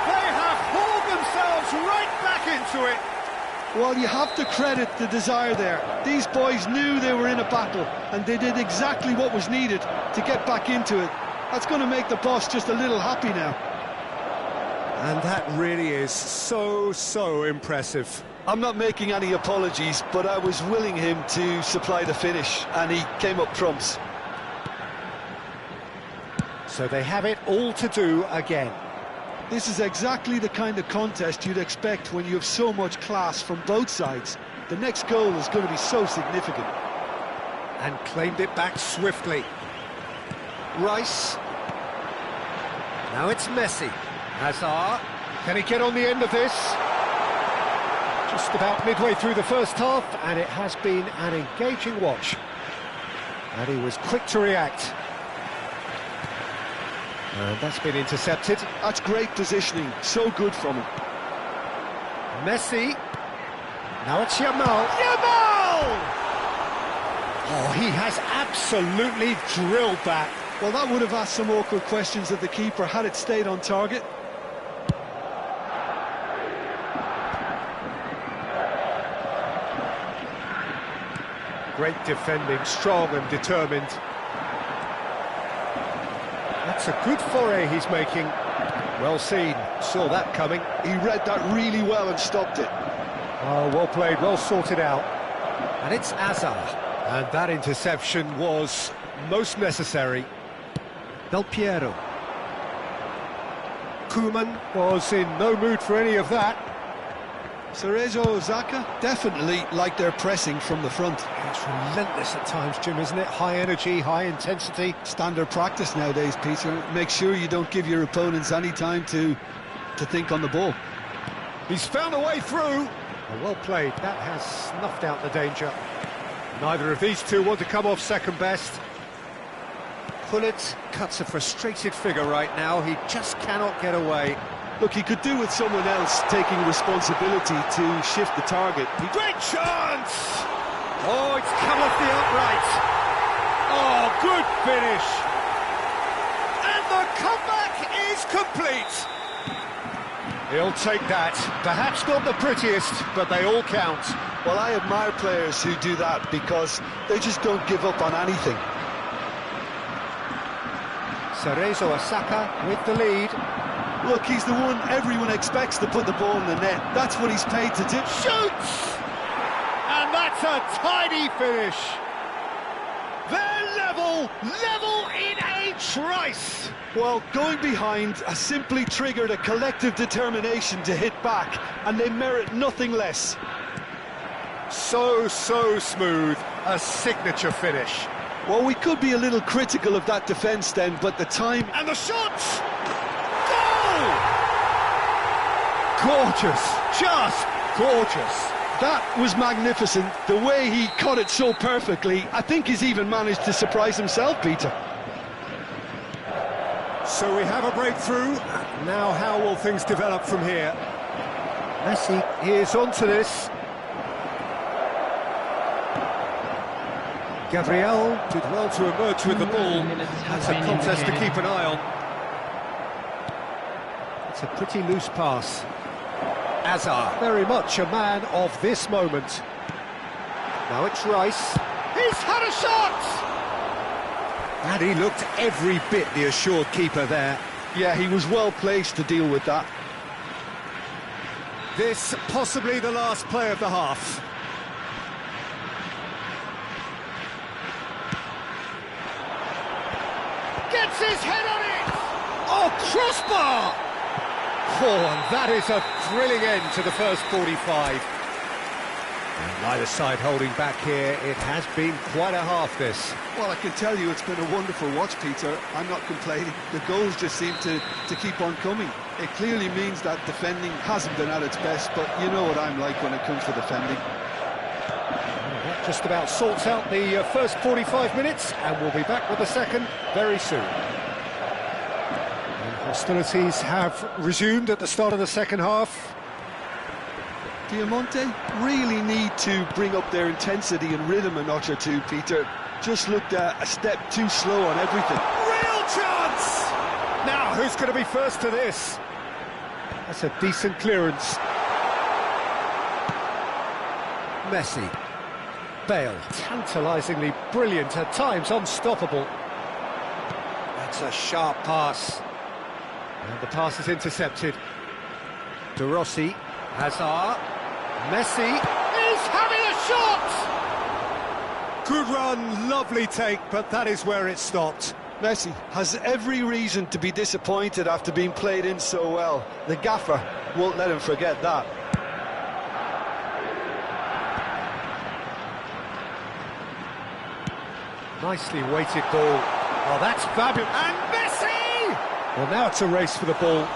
They have hauled themselves right back into it! Well, you have to credit the desire there. These boys knew they were in a battle, and they did exactly what was needed to get back into it. That's going to make the boss just a little happy now. And that really is so impressive. I'm not making any apologies, but I was willing him to supply the finish, and he came up trumps. So they have it all to do again. This is exactly the kind of contest you'd expect when you have so much class from both sides. The next goal is going to be so significant. And claimed it back swiftly. Rice. Now it's Messi. Hazard. Can he get on the end of this? Just about midway through the first half, and it has been an engaging watch. And he was quick to react. And that's been intercepted. That's great positioning, so good from him. Messi. Now it's Yamal. Yamal! Oh, he has absolutely drilled that. Well, that would have asked some awkward questions of the keeper had it stayed on target. Great defending, strong and determined. That's a good foray he's making. Well seen, saw that coming. He read that really well and stopped it. Oh, well played, well sorted out. And it's Azar. And that interception was most necessary. Del Piero. Koeman was in no mood for any of that. Cerezo Osaka definitely like their pressing from the front. It's relentless at times, Jim, isn't it? High energy, high intensity. Standard practice nowadays, Peter. Make sure you don't give your opponents any time to think on the ball. He's found a way through. Oh, well played. That has snuffed out the danger. Neither of these two want to come off second best. Hullet cuts a frustrated figure right now. He just cannot get away. Look, he could do with someone else taking responsibility to shift the target. Great chance! Oh, it's come off the upright. Oh, good finish. And the comeback is complete. He'll take that. Perhaps not the prettiest, but they all count. Well, I admire players who do that because they just don't give up on anything. Cerezo Osaka with the lead. Look, he's the one everyone expects to put the ball in the net. That's what he's paid to do. Shoots! And that's a tidy finish. They're level in a trice. Well, going behind has simply triggered a collective determination to hit back, and they merit nothing less. So smooth, a signature finish. Well, we could be a little critical of that defence then, but the time... And the shots! Goal! Gorgeous, just gorgeous. That was magnificent. The way he caught it so perfectly, I think he's even managed to surprise himself, Peter. So we have a breakthrough. Now how will things develop from here? Messi is onto this. Gabriel did well to emerge with the ball. That's a contest to keep an eye on. It's a pretty loose pass. Azar, very much a man of this moment. Now it's Rice. He's had a shot! And he looked every bit the assured keeper there. Yeah, he was well placed to deal with that. This possibly the last play of the half. Gets his head on it! Oh, crossbar! Oh, and that is a thrilling end to the first 45. And neither side holding back here. It has been quite a half, this. Well, I can tell you it's been a wonderful watch, Peter. I'm not complaining. The goals just seem to keep on coming. It clearly means that defending hasn't been at its best, but you know what I'm like when it comes to defending. Well, that just about sorts out the first 45 minutes, and we'll be back with the second very soon. Hostilities have resumed at the start of the second half. Diamante really need to bring up their intensity and rhythm a notch or two, Peter. Just looked a step too slow on everything. Real chance! Now, who's going to be first to this? That's a decent clearance. Messi. Bale. Tantalisingly brilliant, at times unstoppable. That's a sharp pass. And the pass is intercepted. De Rossi. Hazard. Messi is having a shot! Good run, lovely take, but that is where it stopped. Messi has every reason to be disappointed after being played in so well. The gaffer won't let him forget that. Nicely weighted ball. Oh, that's fabulous. And Messi! Well, now it's a race for the ball.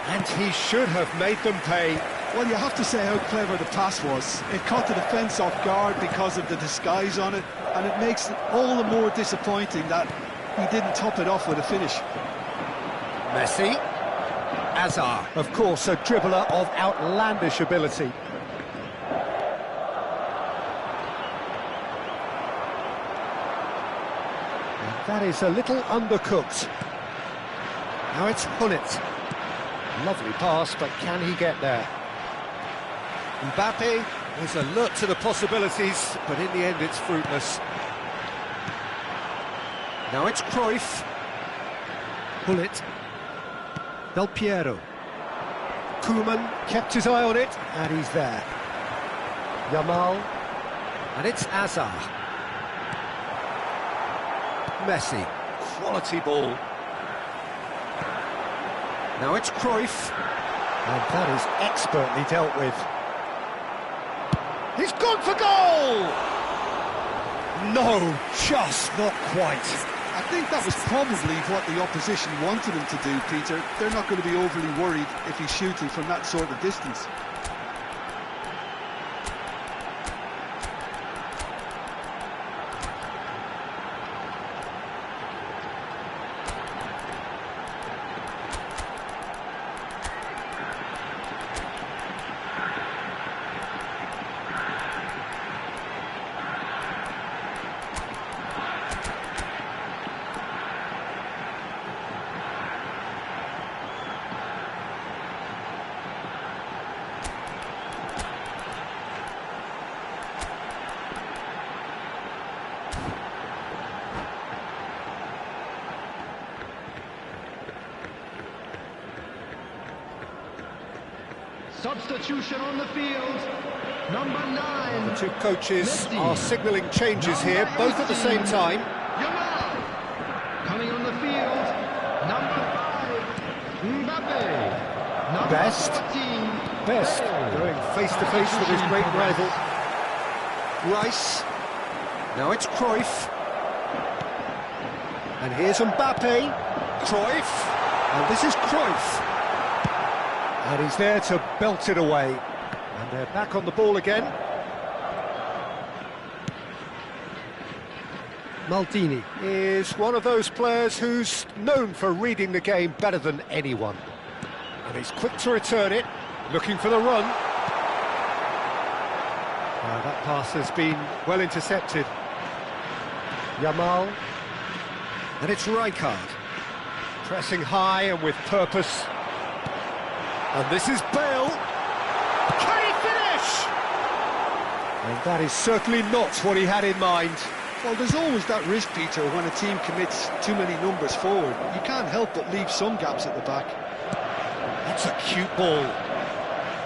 And he should have made them pay. Well, you have to say how clever the pass was. It caught the defence off guard because of the disguise on it, and it makes it all the more disappointing that he didn't top it off with a finish. Messi. Azar, of course, a dribbler of outlandish ability. And that is a little undercooked. Now it's Hullet. Lovely pass, but can he get there? Mbappe is alert to the possibilities, but in the end it's fruitless. Now it's Cruyff. Hullet. Del Piero. Koeman kept his eye on it, and he's there. Yamal. And it's Azar. Messi. Quality ball. Now it's Cruyff. And that is expertly dealt with. He's gone for goal! No, just not quite. I think that was probably what the opposition wanted him to do, Peter. They're not going to be overly worried if he's shooting from that sort of distance. Substitution on the field. Number 9. The two coaches Messi. are signalling changes here, both at the same time. Yamal. Coming on the field. Number 5. Mbappe. Number Best. 14. Best Bale. going face-to-face with his great rival. Rice. Now it's Cruyff. And here's Mbappe. Cruyff. And this is Cruyff. And he's there to belt it away. And they're back on the ball again. Maldini is one of those players who's known for reading the game better than anyone. And he's quick to return it, looking for the run. That pass has been well intercepted. Yamal. And it's Rijkaard. Pressing high and with purpose. And this is Bale. Can he finish? And that is certainly not what he had in mind. Well, there's always that risk, Peter, when a team commits too many numbers forward. You can't help but leave some gaps at the back. That's a cute ball.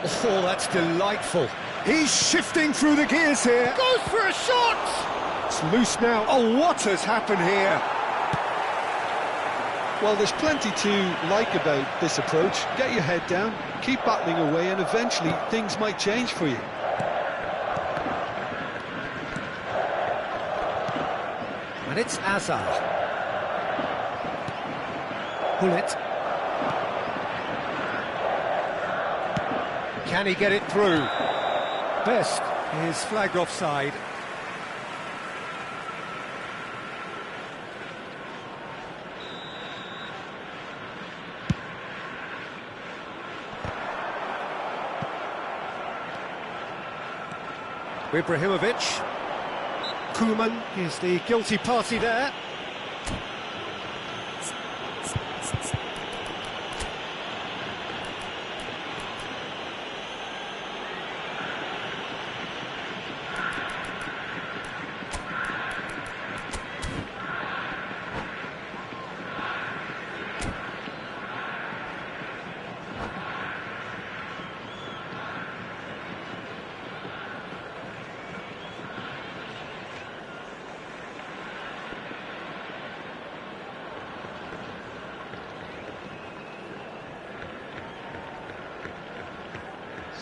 Oh, that's delightful. He's shifting through the gears here. Goes for a shot! It's loose now. Oh, what has happened here? Well, there's plenty to like about this approach. Get your head down, keep battling away, and eventually things might change for you. And it's Hazard. Bullet. Can he get it through? Best is flagged offside. Ibrahimovic. Koeman is the guilty party there.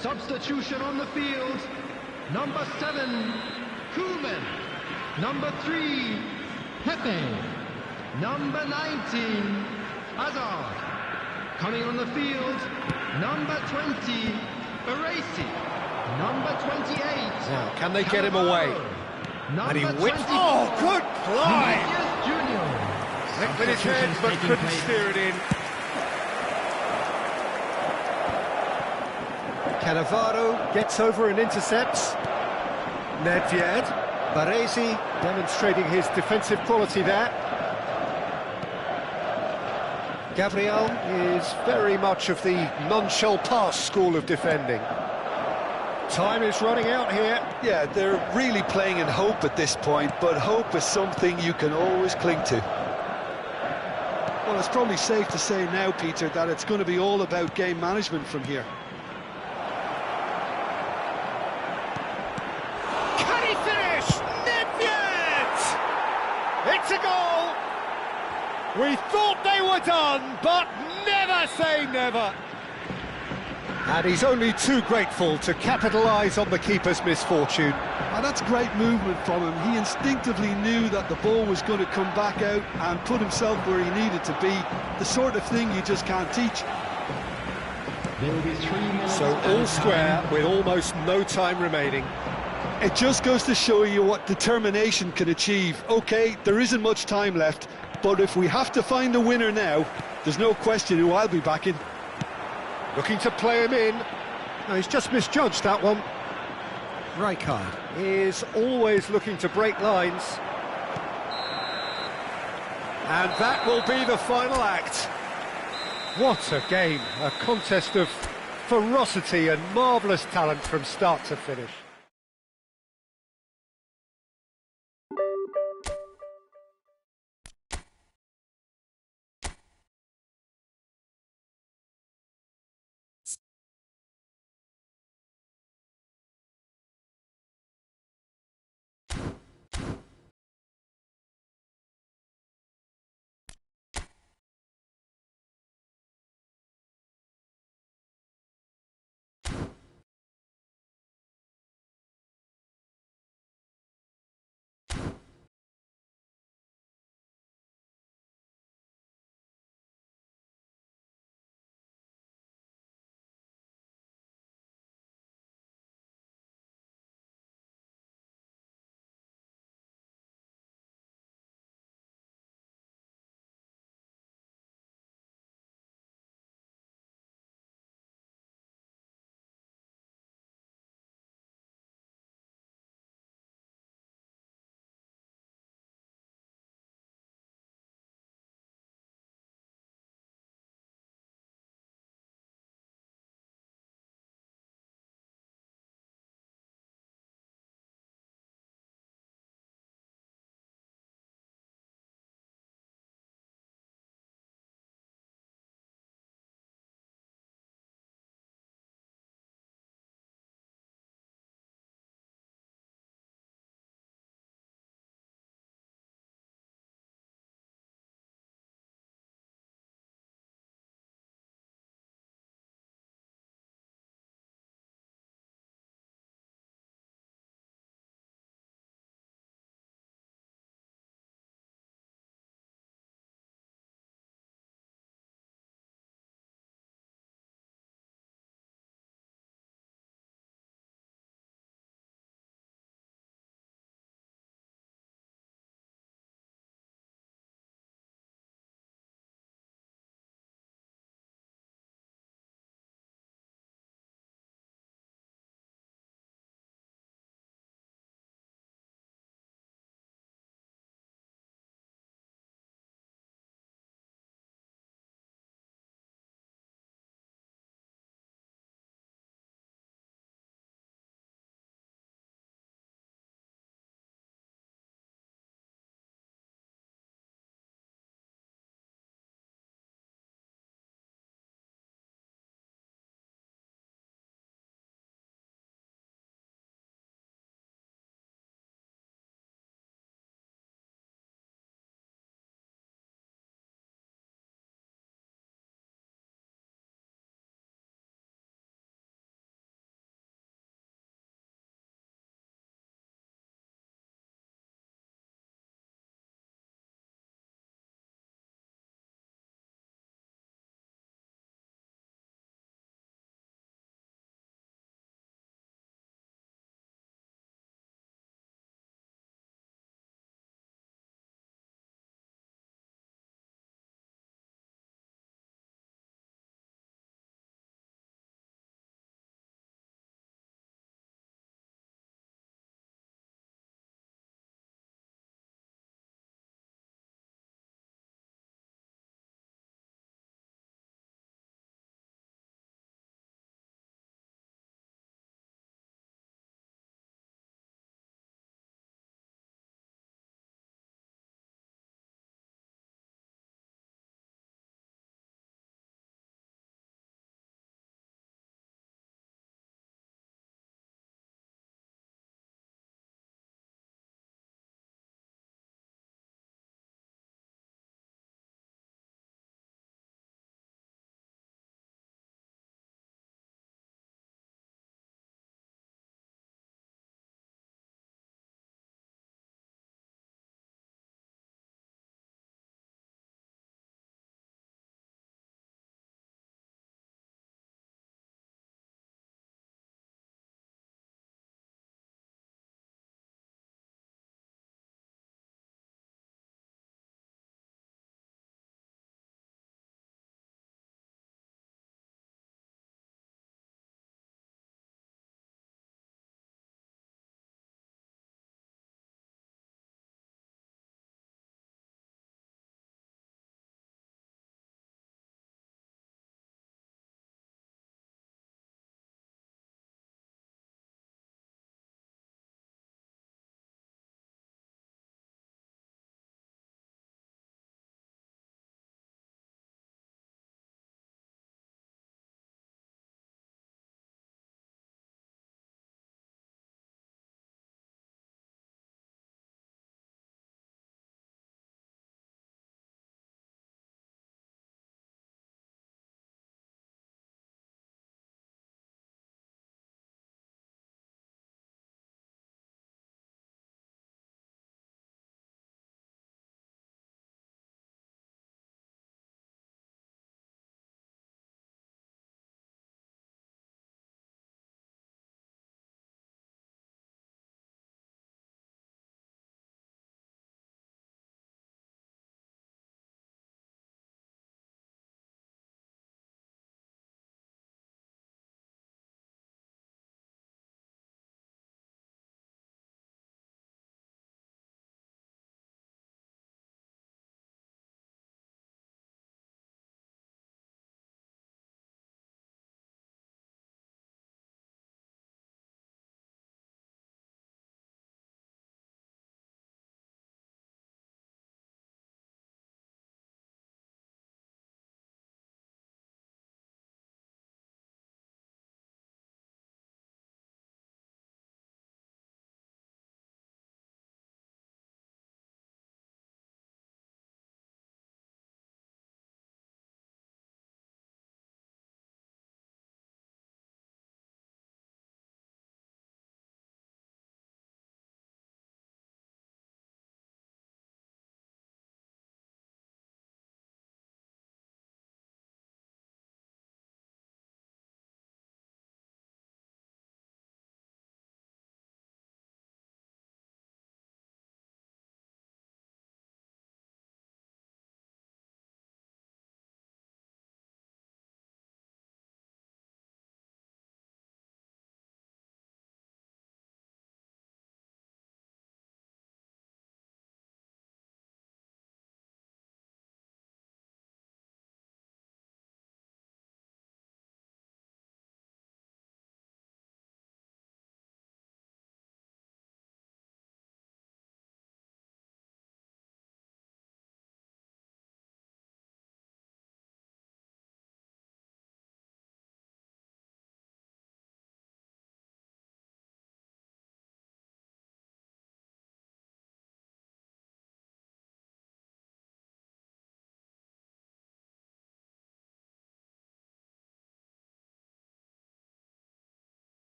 Substitution on the field. Number 7, Koeman. Number 3, Pepe. Number 19, Hazard. Coming on the field, number 20, Baresi. Number 28. Now, can they get him away? And he whips. 24, Oh, good fly! Vinicius Junior. Went with his head, but couldn't steer it in. Cannavaro gets over and intercepts. Nedved. Baresi demonstrating his defensive quality there. Gabriel is very much of the none-shall-pass school of defending. Time is running out here. Yeah, they're really playing in hope at this point, but hope is something you can always cling to. Well, it's probably safe to say now, Peter, that it's going to be all about game management from here. Can he finish? Nedved! It's a goal! We thought they were done, but never say never. And he's only too grateful to capitalise on the keeper's misfortune. And that's great movement from him. He instinctively knew that the ball was going to come back out and put himself where he needed to be. The sort of thing you just can't teach. There will be 3 minutes. So all square with almost no time remaining. It just goes to show you what determination can achieve. OK, there isn't much time left, but if we have to find a winner now, there's no question who I'll be backing. Looking to play him in. No, he's just misjudged that one. Rijkaard is always looking to break lines. And that will be the final act. What a game, a contest of ferocity and marvellous talent from start to finish.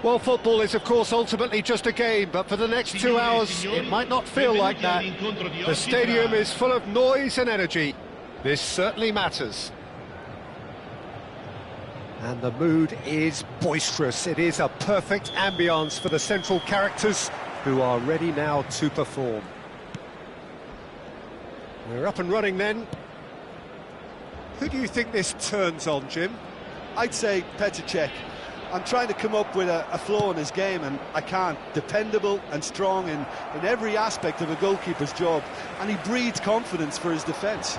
Well, football is, of course, ultimately just a game, but for the next 2 hours, it might not feel like that. The stadium is full of noise and energy. This certainly matters. And the mood is boisterous. It is a perfect ambience for the central characters who are ready now to perform. We're up and running then. Who do you think this turns on, Jim? I'd say Petr Cech. I'm trying to come up with a flaw in his game, and I can't. Dependable and strong in every aspect of a goalkeeper's job, and he breeds confidence for his defence.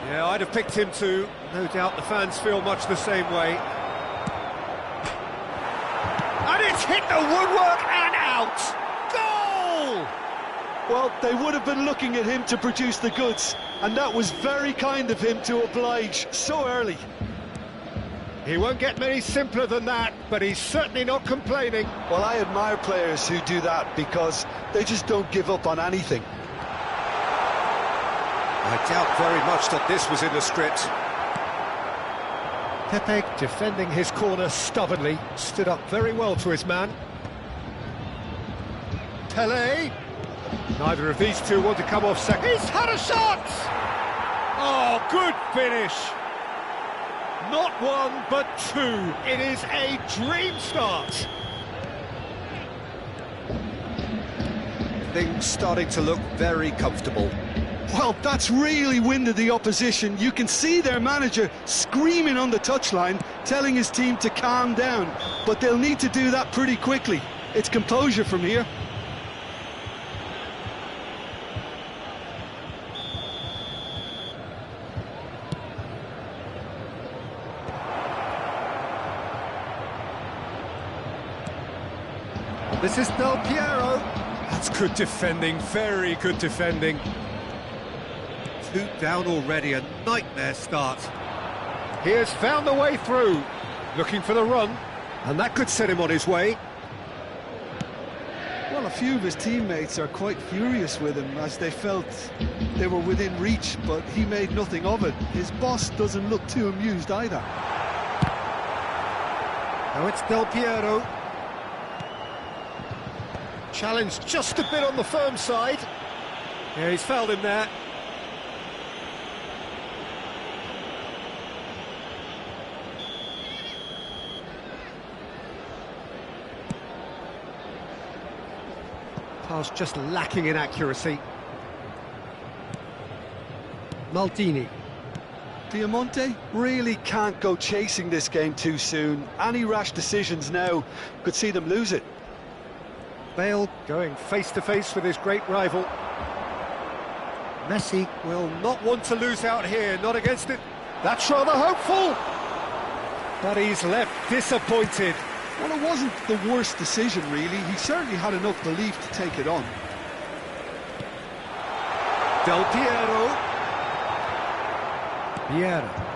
Yeah, I'd have picked him too. No doubt the fans feel much the same way. And it's hit the woodwork and out! Goal! Well, they would have been looking at him to produce the goods, and that was very kind of him to oblige so early. He won't get many simpler than that, but he's certainly not complaining. Well, I admire players who do that because they just don't give up on anything. I doubt very much that this was in the script. Pepe, defending his corner stubbornly, stood up very well to his man. Pele. Neither of these two want to come off second. He's had a shot! Oh, good finish! Not one, but two. It is a dream start. Things starting to look very comfortable. Well, that's really winded the opposition. You can see their manager screaming on the touchline, telling his team to calm down. But they'll need to do that pretty quickly. It's composure from here. This is Del Piero. That's good defending, very good defending. Two down already, a nightmare start. He has found the way through, looking for the run, and that could set him on his way. Well, a few of his teammates are quite furious with him as they felt they were within reach, but he made nothing of it. His boss doesn't look too amused either. Now it's Del Piero. Challenged just a bit on the firm side. Yeah, he's fouled him there. Pass just lacking in accuracy. Maldini. Diamante really can't go chasing this game too soon. Any rash decisions now could see them lose it. Bale going face-to-face with his great rival. Messi will not want to lose out here, not against it. That's rather hopeful. But he's left disappointed. Well, it wasn't the worst decision, really. He certainly had enough belief to take it on. Del Piero. Vieira.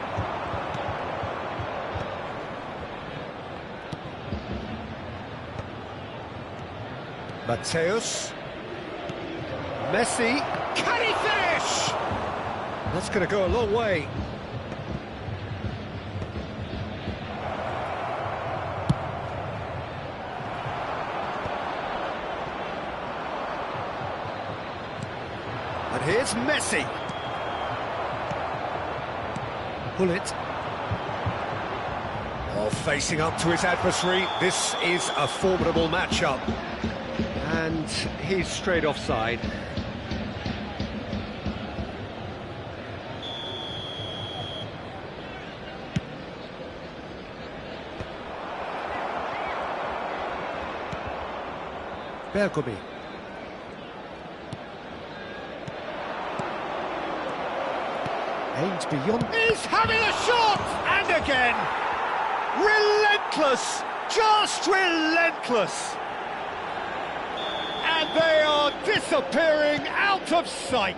Mateus. Messi. Can he finish? That's going to go a long way. And here's Messi. Bullet. Oh, facing up to his adversary. This is a formidable matchup. And he's straight offside. Bergomi. Aims beyond. He's having a shot! And again! Relentless! Just relentless! And they are disappearing out of sight.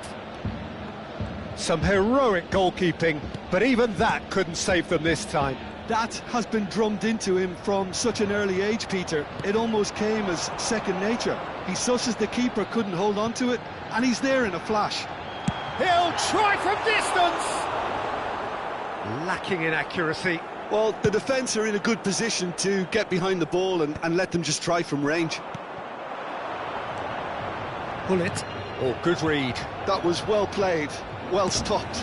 Some heroic goalkeeping, but even that couldn't save them this time. That has been drummed into him from such an early age, Peter. It almost came as second nature. He susses the keeper couldn't hold on to it, and he's there in a flash. He'll try from distance! Lacking in accuracy. Well, the defence are in a good position to get behind the ball and let them just try from range. Pull it. Oh, good read. That was well played, well stopped.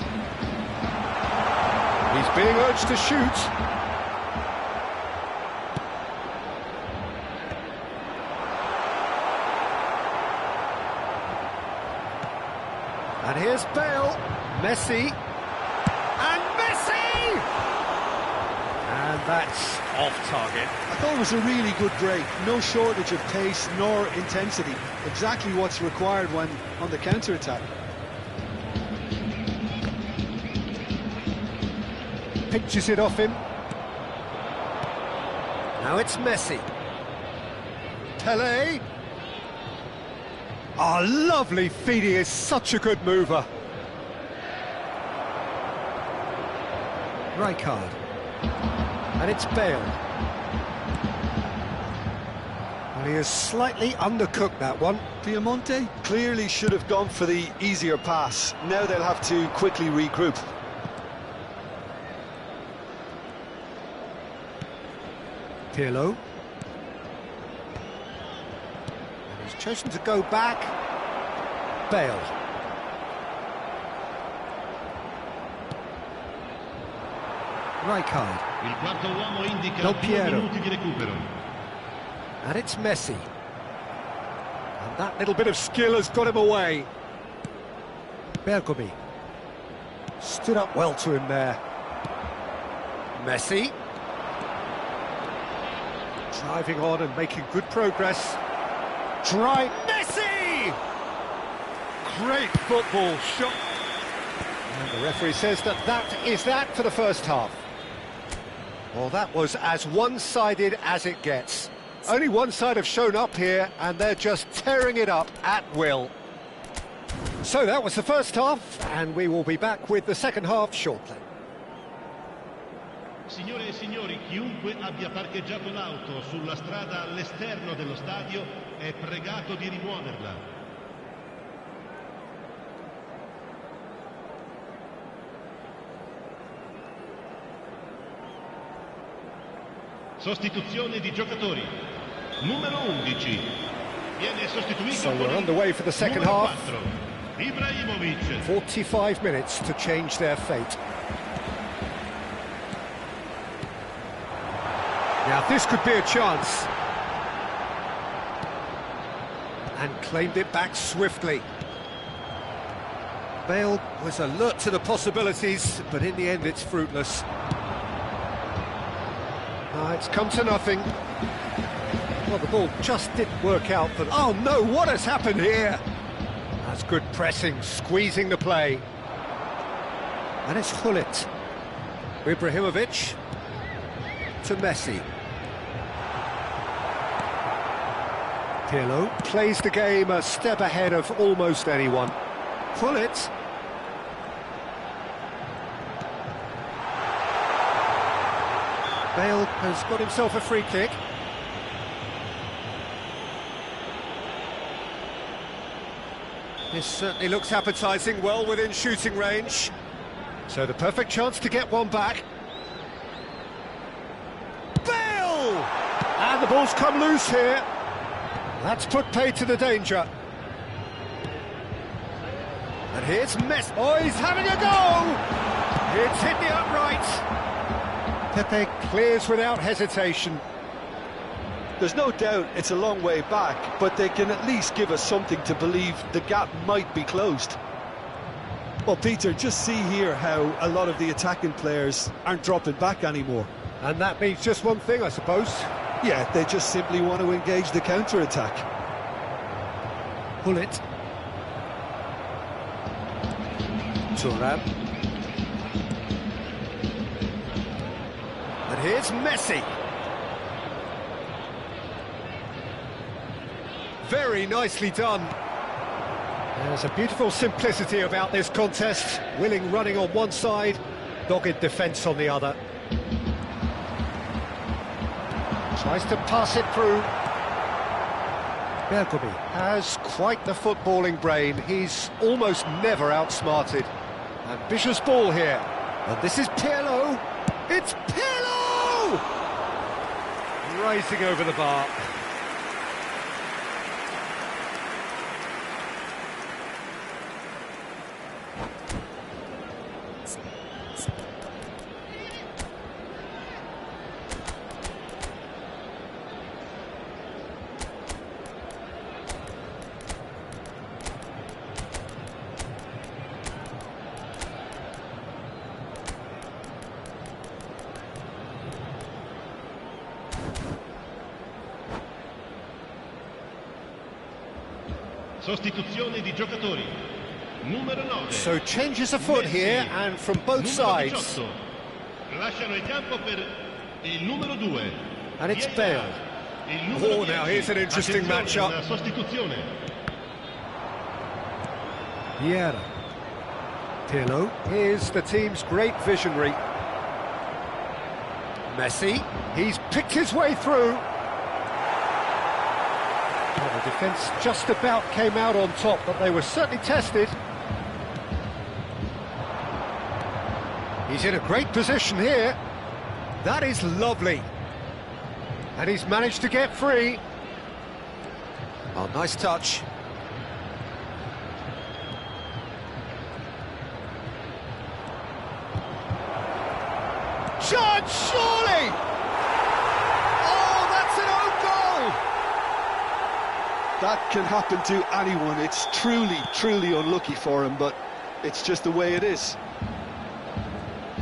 He's being urged to shoot. And here's Bale. Messi. And Messi! And that's off target. I thought it was a really good break. No shortage of pace nor intensity. Exactly what's required when on the counter-attack. Pinches it off him. Now it's Messi. Pele. Oh, lovely feed. He is such a good mover. Rijkaard. And it's Bale. Well, he has slightly undercooked that one. Piemonte clearly should have gone for the easier pass. Now they'll have to quickly regroup. Pirlo. And he's chosen to go back. Bale. Rijkaard. Il quarto uomo indica Del 2 Piero. minuti di recupero. And it's Messi. And that little bit of skill has got him away. Bergomi. Stood up well to him there. Messi. Driving on and making good progress. Drive. Messi! Great football shot. And the referee says that is that for the first half. Well, that was as one-sided as it gets. Only one side have shown up here, and they're just tearing it up at will. So that was the first half, and we will be back with the second half shortly. Signore e signori, chiunque abbia parcheggiato l'auto sulla strada all'esterno dello stadio è pregato di rimuoverla. Sostituzione di giocatori. Numero 11. Viene sostituito So con we're il underway for the second numero half. 4. Ibrahimovic. 45 minutes to change their fate. Now this could be a chance. And claimed it back swiftly. Bale was alert to the possibilities, but in the end it's fruitless. It's come to nothing. Well, the ball just didn't work out, but oh no, what has happened here? That's good pressing, squeezing the play. And it's Hullet. Ibrahimovic to Messi. Pirlo plays the game a step ahead of almost anyone. Hullet. Bale has got himself a free kick. This certainly looks appetising, well within shooting range. So the perfect chance to get one back. Bale! And the ball's come loose here. That's put paid to the danger. And here's Messi. Oh, he's having a go! It's hit the upright. Pepe clears without hesitation. There's no doubt it's a long way back, but they can at least give us something to believe the gap might be closed. Well, Peter, just see here how a lot of the attacking players aren't dropping back anymore. And that means just one thing, I suppose. Yeah, they just simply want to engage the counter-attack. Pull it. Thuram. And here's Messi. Very nicely done. There's a beautiful simplicity about this contest. Willing running on one side, dogged defence on the other. Tries to pass it through. Bergomi has quite the footballing brain. He's almost never outsmarted. Ambitious ball here. And this is Pirlo. It's Pirlo! rising over the bar. Sostituzione di giocatori. Numero 9. So changes afoot here and from both sides. 18. Lasciano il campo per il numero 2. And it's Bale. Oh, now here's an interesting matchup. La sostituzione. Vieira. Pirlo. Here's the team's great visionary. Messi. He's picked his way through. Well, the defence just about came out on top, but they were certainly tested. He's in a great position here. That is lovely. And he's managed to get free. Oh, nice touch. Shot, surely! Oh, that's an own goal! That can happen to anyone. It's truly unlucky for him, but it's just the way it is.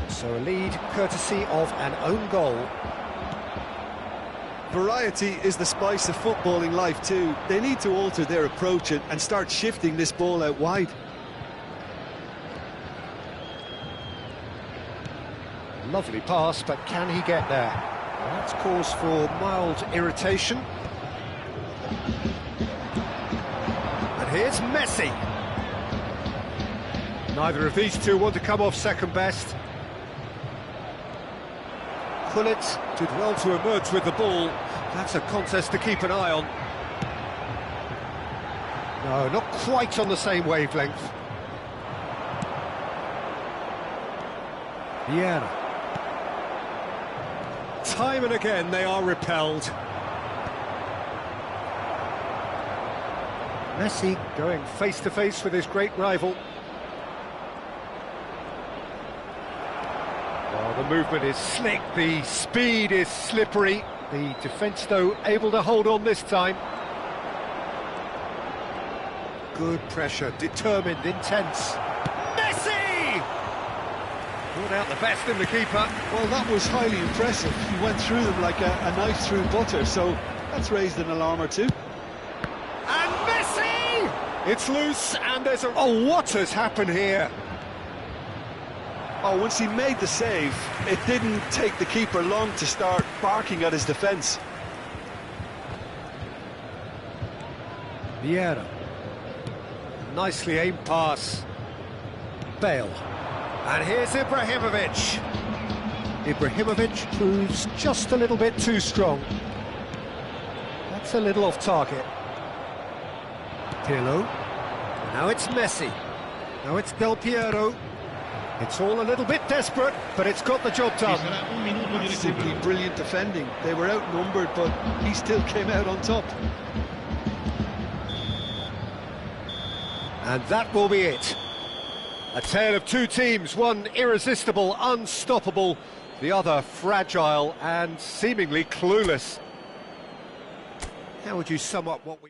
So a lead courtesy of an own goal. Variety is the spice of footballing life too. They need to alter their approach and start shifting this ball out wide. Lovely pass, but can he get there? Well, that's cause for mild irritation. And here's Messi. Neither of these two want to come off second best. Pullet did well to emerge with the ball. That's a contest to keep an eye on. No, not quite on the same wavelength. Vieira. Time and again they are repelled. Messi going face to face with his great rival. Oh, the movement is slick, the speed is slippery. The defence, though, able to hold on this time. Good pressure, determined, intense. Messi! Brought out the best in the keeper. Well, that was highly impressive. He went through them like a knife through butter, so that's raised an alarm or two. And Messi! It's loose, and there's a... Oh, what has happened here? Oh, once he made the save, it didn't take the keeper long to start barking at his defence. Vieira. Nicely aimed pass. Bale. And here's Ibrahimovic. Ibrahimovic proves just a little bit too strong. That's a little off target. Pirlo. Now it's Messi. Now it's Del Piero. It's all a little bit desperate, but it's got the job done. Simply brilliant defending. They were outnumbered, but he still came out on top. And that will be it. A tale of two teams, one irresistible, unstoppable, the other fragile and seemingly clueless. How would you sum up what we...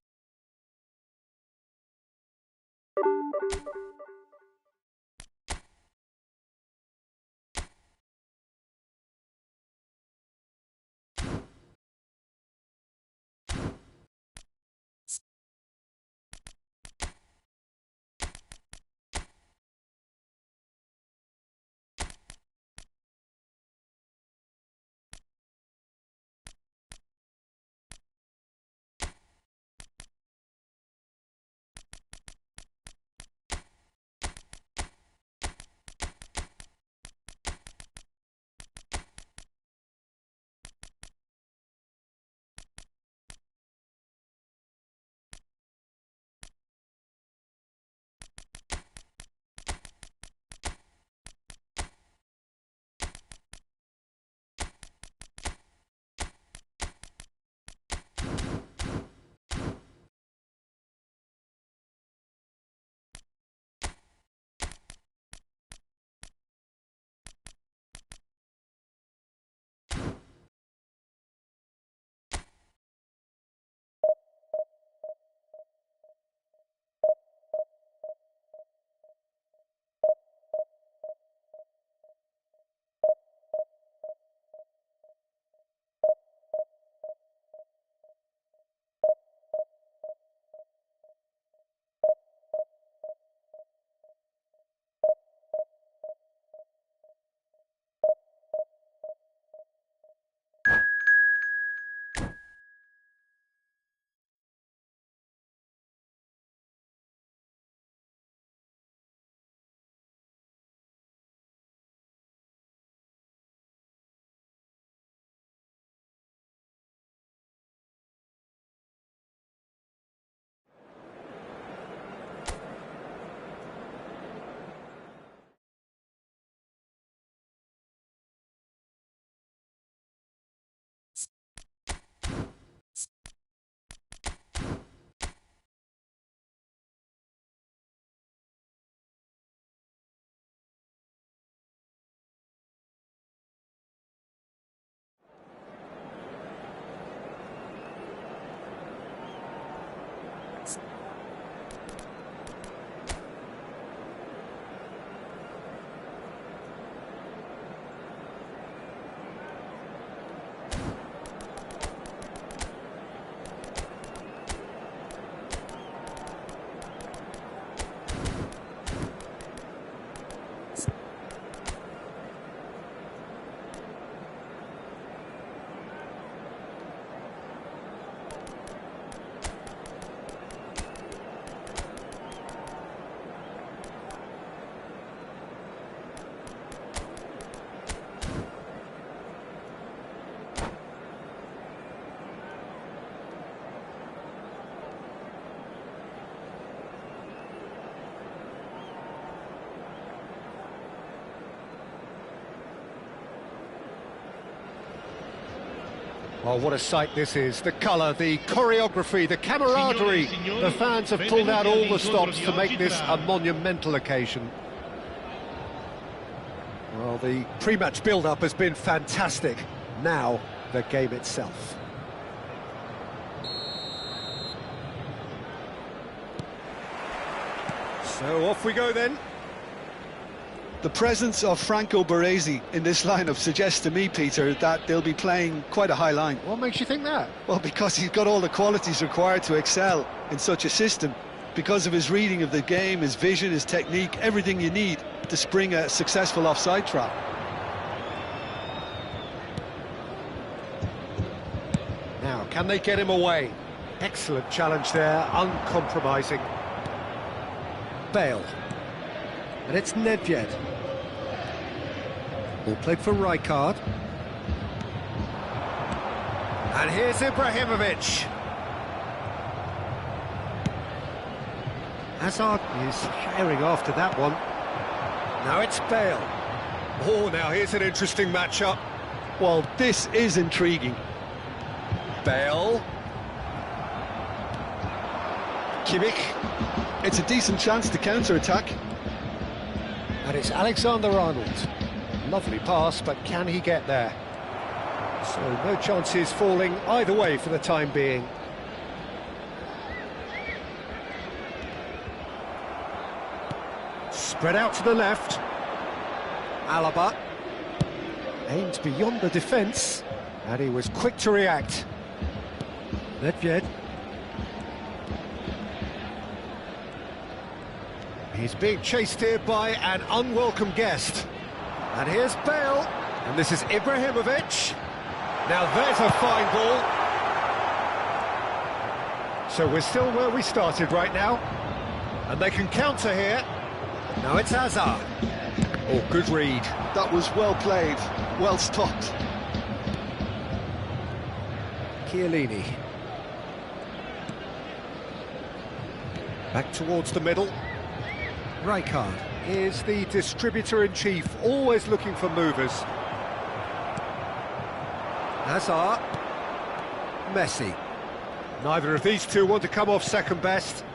Oh, what a sight this is. The colour, the choreography, the camaraderie. The fans have pulled out all the stops to make this a monumental occasion. Well, the pre-match build-up has been fantastic. Now, the game itself. So off we go then. The presence of Franco Baresi in this lineup suggests to me, Peter, that they'll be playing quite a high line. What makes you think that? Well, because he's got all the qualities required to excel in such a system. Because of his reading of the game, his vision, his technique, everything you need to spring a successful offside trap. Now, can they get him away? Excellent challenge there, uncompromising. Bale. And it's Nedved. Ball played for Rijkaard. And here's Ibrahimovic. Hazard is firing after that one. Now it's Bale. Oh, now here's an interesting matchup. Well, this is intriguing. Bale. Kimmich. It's a decent chance to counter-attack. And it's Alexander-Arnold. Lovely pass, but can he get there? So no chances falling either way for the time being. Spread out to the left. Alaba. Aimed beyond the defence. And he was quick to react. Nedved. He's being chased here by an unwelcome guest. And here's Bale. And this is Ibrahimovic. Now there's a fine ball. So we're still where we started right now. And they can counter here. Now it's Hazard. Oh, good read. That was well played, well stopped. Chiellini. Back towards the middle. Rijkaard is the distributor-in-chief, always looking for movers. Hazard. Messi. Neither of these two want to come off second best.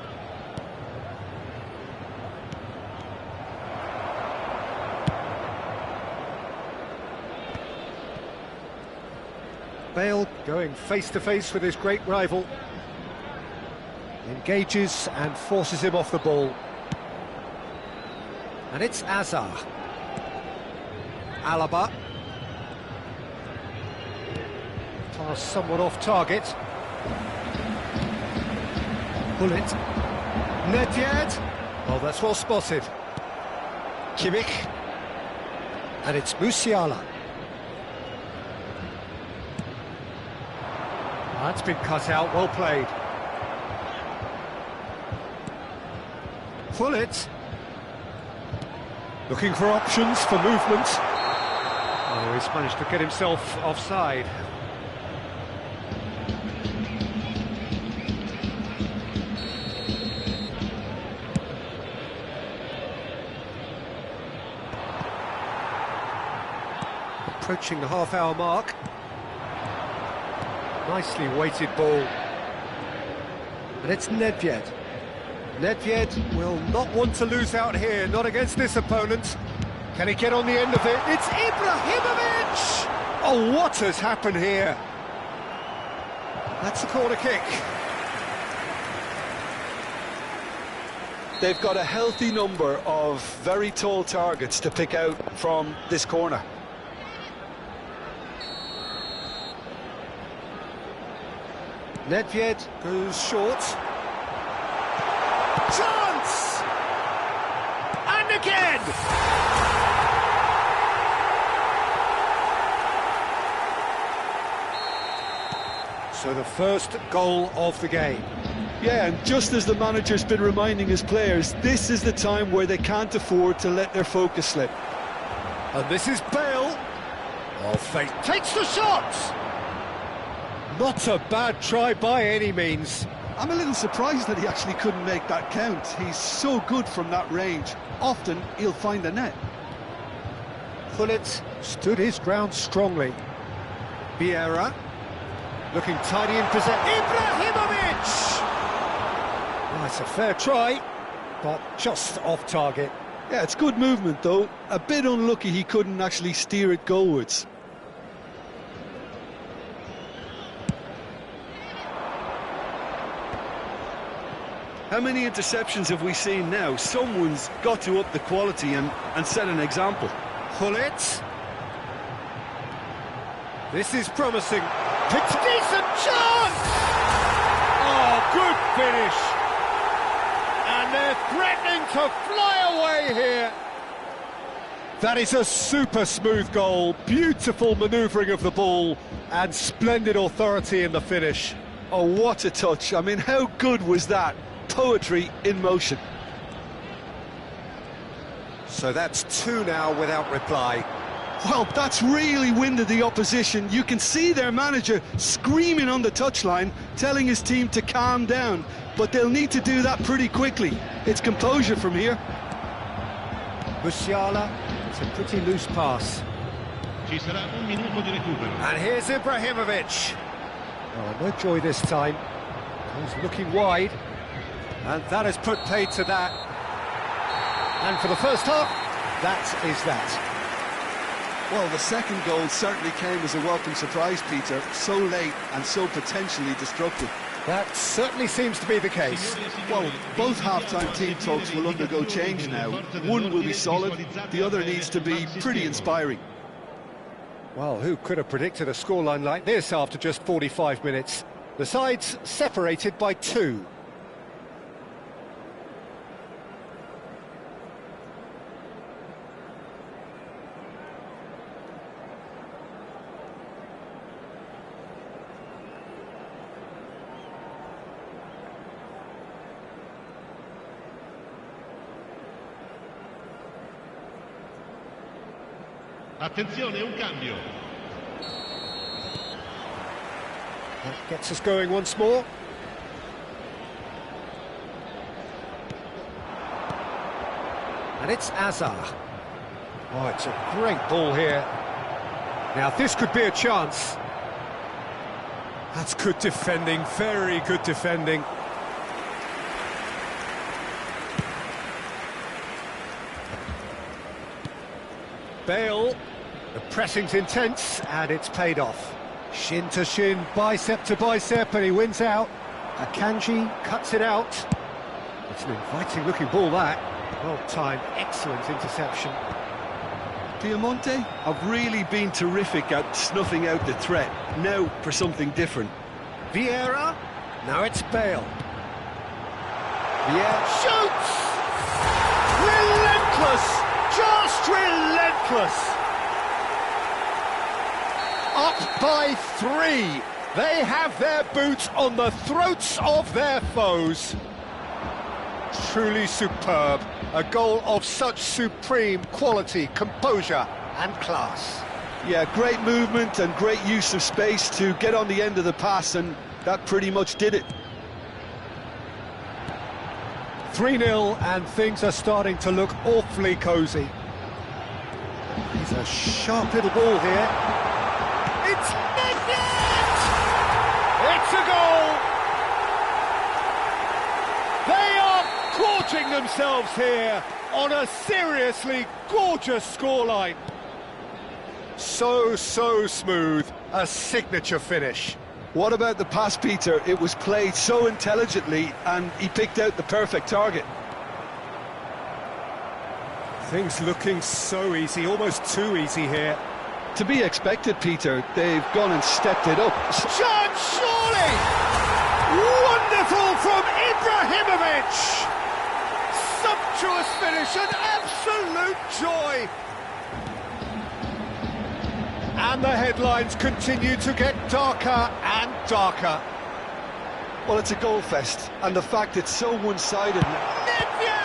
Bale going face-to-face with his great rival. Engages and forces him off the ball. And it's Hazard. Alaba. Pass somewhat off target. Bullet. Nedved. Oh, that's well spotted. Kimmich. And it's Musiala. That's been cut out, well played. Bullet. Looking for options for movement. Oh, he's managed to get himself offside. Approaching the half-hour mark. Nicely weighted ball. And it's Nedved. Nedved will not want to lose out here, not against this opponent. Can he get on the end of it? It's Ibrahimovic! Oh, what has happened here? That's a corner kick. They've got a healthy number of very tall targets to pick out from this corner. Nedved goes short. Chance! And again! So the first goal of the game. Yeah, and just as the manager's been reminding his players, this is the time where they can't afford to let their focus slip. And this is Bale. Oh, fate takes the shot! Not a bad try by any means. I'm a little surprised that he actually couldn't make that count. He's so good from that range. Often he'll find the net. Bullet stood his ground strongly. Vieira. Looking tidy in possession. Ibrahimovic! Oh, it's a fair try, but just off target. Yeah, it's good movement, though. A bit unlucky he couldn't actually steer it goalwards. How many interceptions have we seen now? Someone's got to up the quality and set an example. Hullet. This is promising. It's a decent chance! Oh, good finish. And they're threatening to fly away here. That is a super smooth goal. Beautiful manoeuvring of the ball and splendid authority in the finish. Oh, what a touch. I mean, how good was that? Poetry in motion. So that's 2 now without reply. Well, that's really winded the opposition. You can see their manager screaming on the touchline, telling his team to calm down. But they'll need to do that pretty quickly. It's composure from here. Musiala, it's a pretty loose pass. Ci sarà un minuto di recupero. And here's Ibrahimovic. Oh, no joy this time. He's looking wide. And that has put paid to that. And for the first half, that is that. Well, the second goal certainly came as a welcome surprise, Peter. So late and so potentially destructive. That certainly seems to be the case. Well, both half-time team talks will undergo change now. One will be solid, the other needs to be pretty inspiring. Well, who could have predicted a scoreline like this after just 45 minutes? The sides separated by 2. Attenzione, un cambio. That gets us going once more. And it's Azar. Oh, it's a great ball here. Now, this could be a chance. That's good defending, very good defending. Bale, the pressing's intense, and it's paid off. Shin to shin, bicep to bicep, and he wins out. Akanji cuts it out. It's an inviting-looking ball, that. Well timed, excellent interception. Piemonte have really been terrific at snuffing out the threat. Now for something different. Vieira, now it's Bale. Vieira shoots! Relentless! Just relentless! Up by 3. They have their boots on the throats of their foes. Truly superb. A goal of such supreme quality, composure and class. Yeah, great movement and great use of space to get on the end of the pass, and that pretty much did it. 3-0, and things are starting to look awfully cosy. It's a sharp little ball here. It's Nedved! It's a goal! They are gorging themselves here on a seriously gorgeous scoreline. So smooth, a signature finish. What about the pass, Peter? It was played so intelligently and he picked out the perfect target. Things looking so easy, almost too easy here. To be expected, Peter. They've gone and stepped it up. Chance, surely! Wonderful from Ibrahimovic! Sumptuous finish, an absolute joy! And the headlines continue to get darker and darker. Well, it's a goal fest, and the fact it's so one-sided now. Nedved!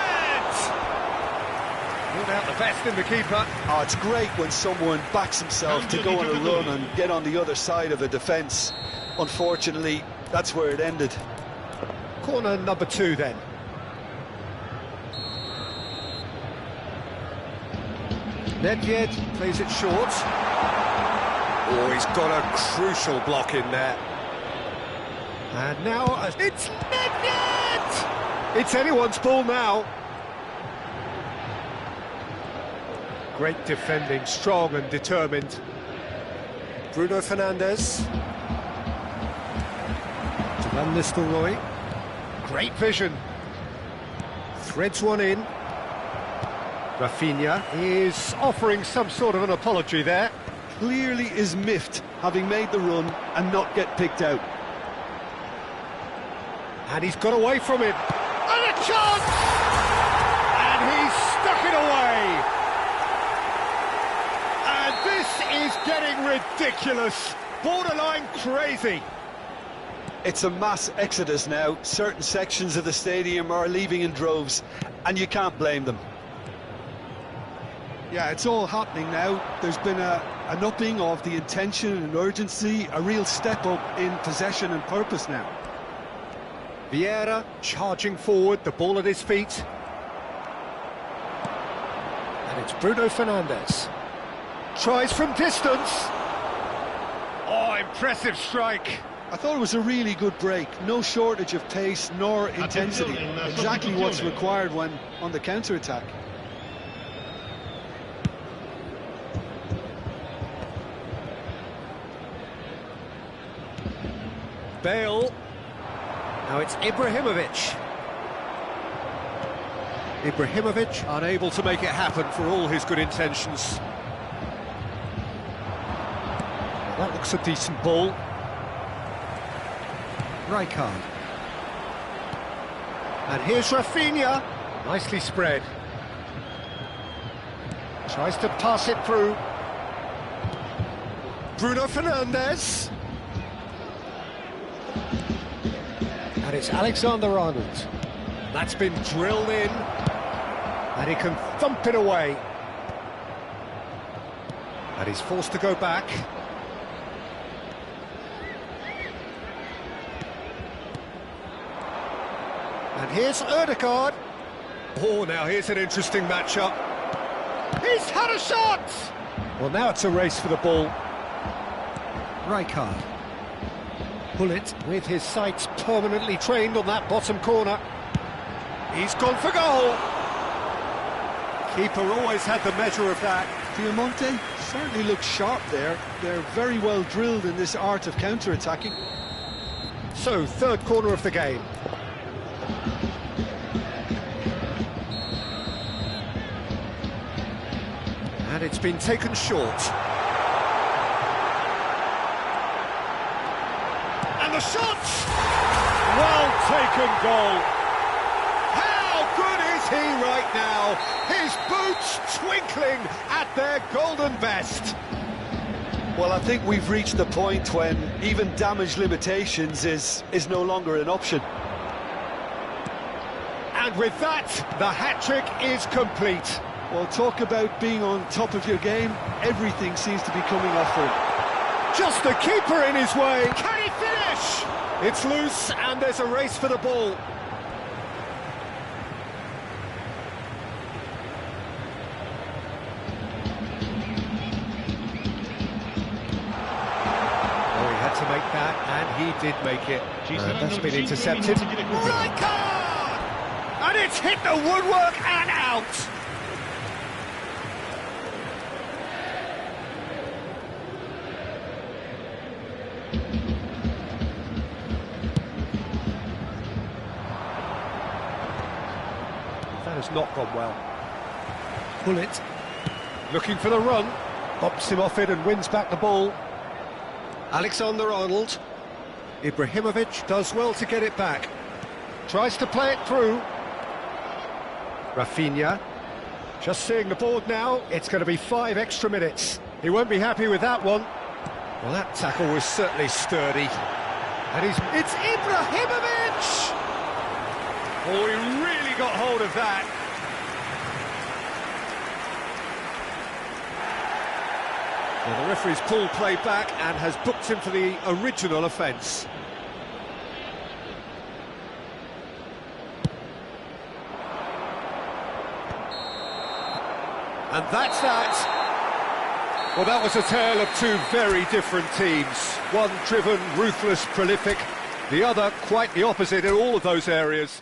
Ruled out the best in the keeper. Oh, it's great when someone backs himself to go on a run and get on the other side of a defence. Unfortunately, that's where it ended. Corner number 2 then. Nedved plays it short. Oh, he's got a crucial block in there. And now it's net! It's anyone's ball now. Great defending, strong and determined. Bruno Fernandes. To Van Nistelrooy. Great vision. Threads one in. Rafinha is offering some sort of an apology there. Clearly is miffed, having made the run and not get picked out. And he's got away from him. And a chance! And he's stuck it away. And this is getting ridiculous. Borderline crazy. It's a mass exodus now. Certain sections of the stadium are leaving in droves, and you can't blame them. Yeah, it's all happening now. There's been an upping of the intention and urgency, a real step up in possession and purpose now. Vieira charging forward, the ball at his feet. And it's Bruno Fernandes. Tries from distance. Oh, impressive strike. I thought it was a really good break. No shortage of pace nor intensity. Exactly what's required when on the counter-attack. Bale. Now it's Ibrahimovic. Ibrahimovic unable to make it happen for all his good intentions. That looks a decent ball. Rijkaard. And here's Rafinha. Nicely spread. Tries to pass it through. Bruno Fernandes. And it's Alexander-Arnold. That's been drilled in. And he can thump it away. And he's forced to go back. And here's Ødegaard. Oh, now here's an interesting matchup. He's had a shot! Well, now it's a race for the ball. Rijkaard. Bullet with his sights permanently trained on that bottom corner. He's gone for goal. Keeper always had the measure of that. Piemonte certainly looks sharp there. They're very well drilled in this art of counter-attacking. So, third corner of the game. And it's been taken short. And the shot! Well taken goal. How good is he right now? His boots twinkling at their golden best. Well, I think we've reached the point when even damage limitations is no longer an option. And with that, the hat-trick is complete. Well, talk about being on top of your game. Everything seems to be coming off for him. Just the keeper in his way. Can he finish? It's loose and there's a race for the ball. Oh, he had to make that, and he did make it. That's been intercepted. Rijkaard! And it's hit the woodwork and out. That has not gone well. Bullet looking for the run, bops him off it and wins back the ball. Alexander-Arnold. Ibrahimovic does well to get it back. Tries to play it through. Rafinha. Just seeing the board now, it's going to be 5 extra minutes. He won't be happy with that one. Well, that tackle was certainly sturdy. And it's Ibrahimovic! Oh, he really got hold of that. Well, the referee's pulled play back and has booked him for the original offence. And that's that. Well, that was a tale of two very different teams. One driven, ruthless, prolific. The other, quite the opposite in all of those areas.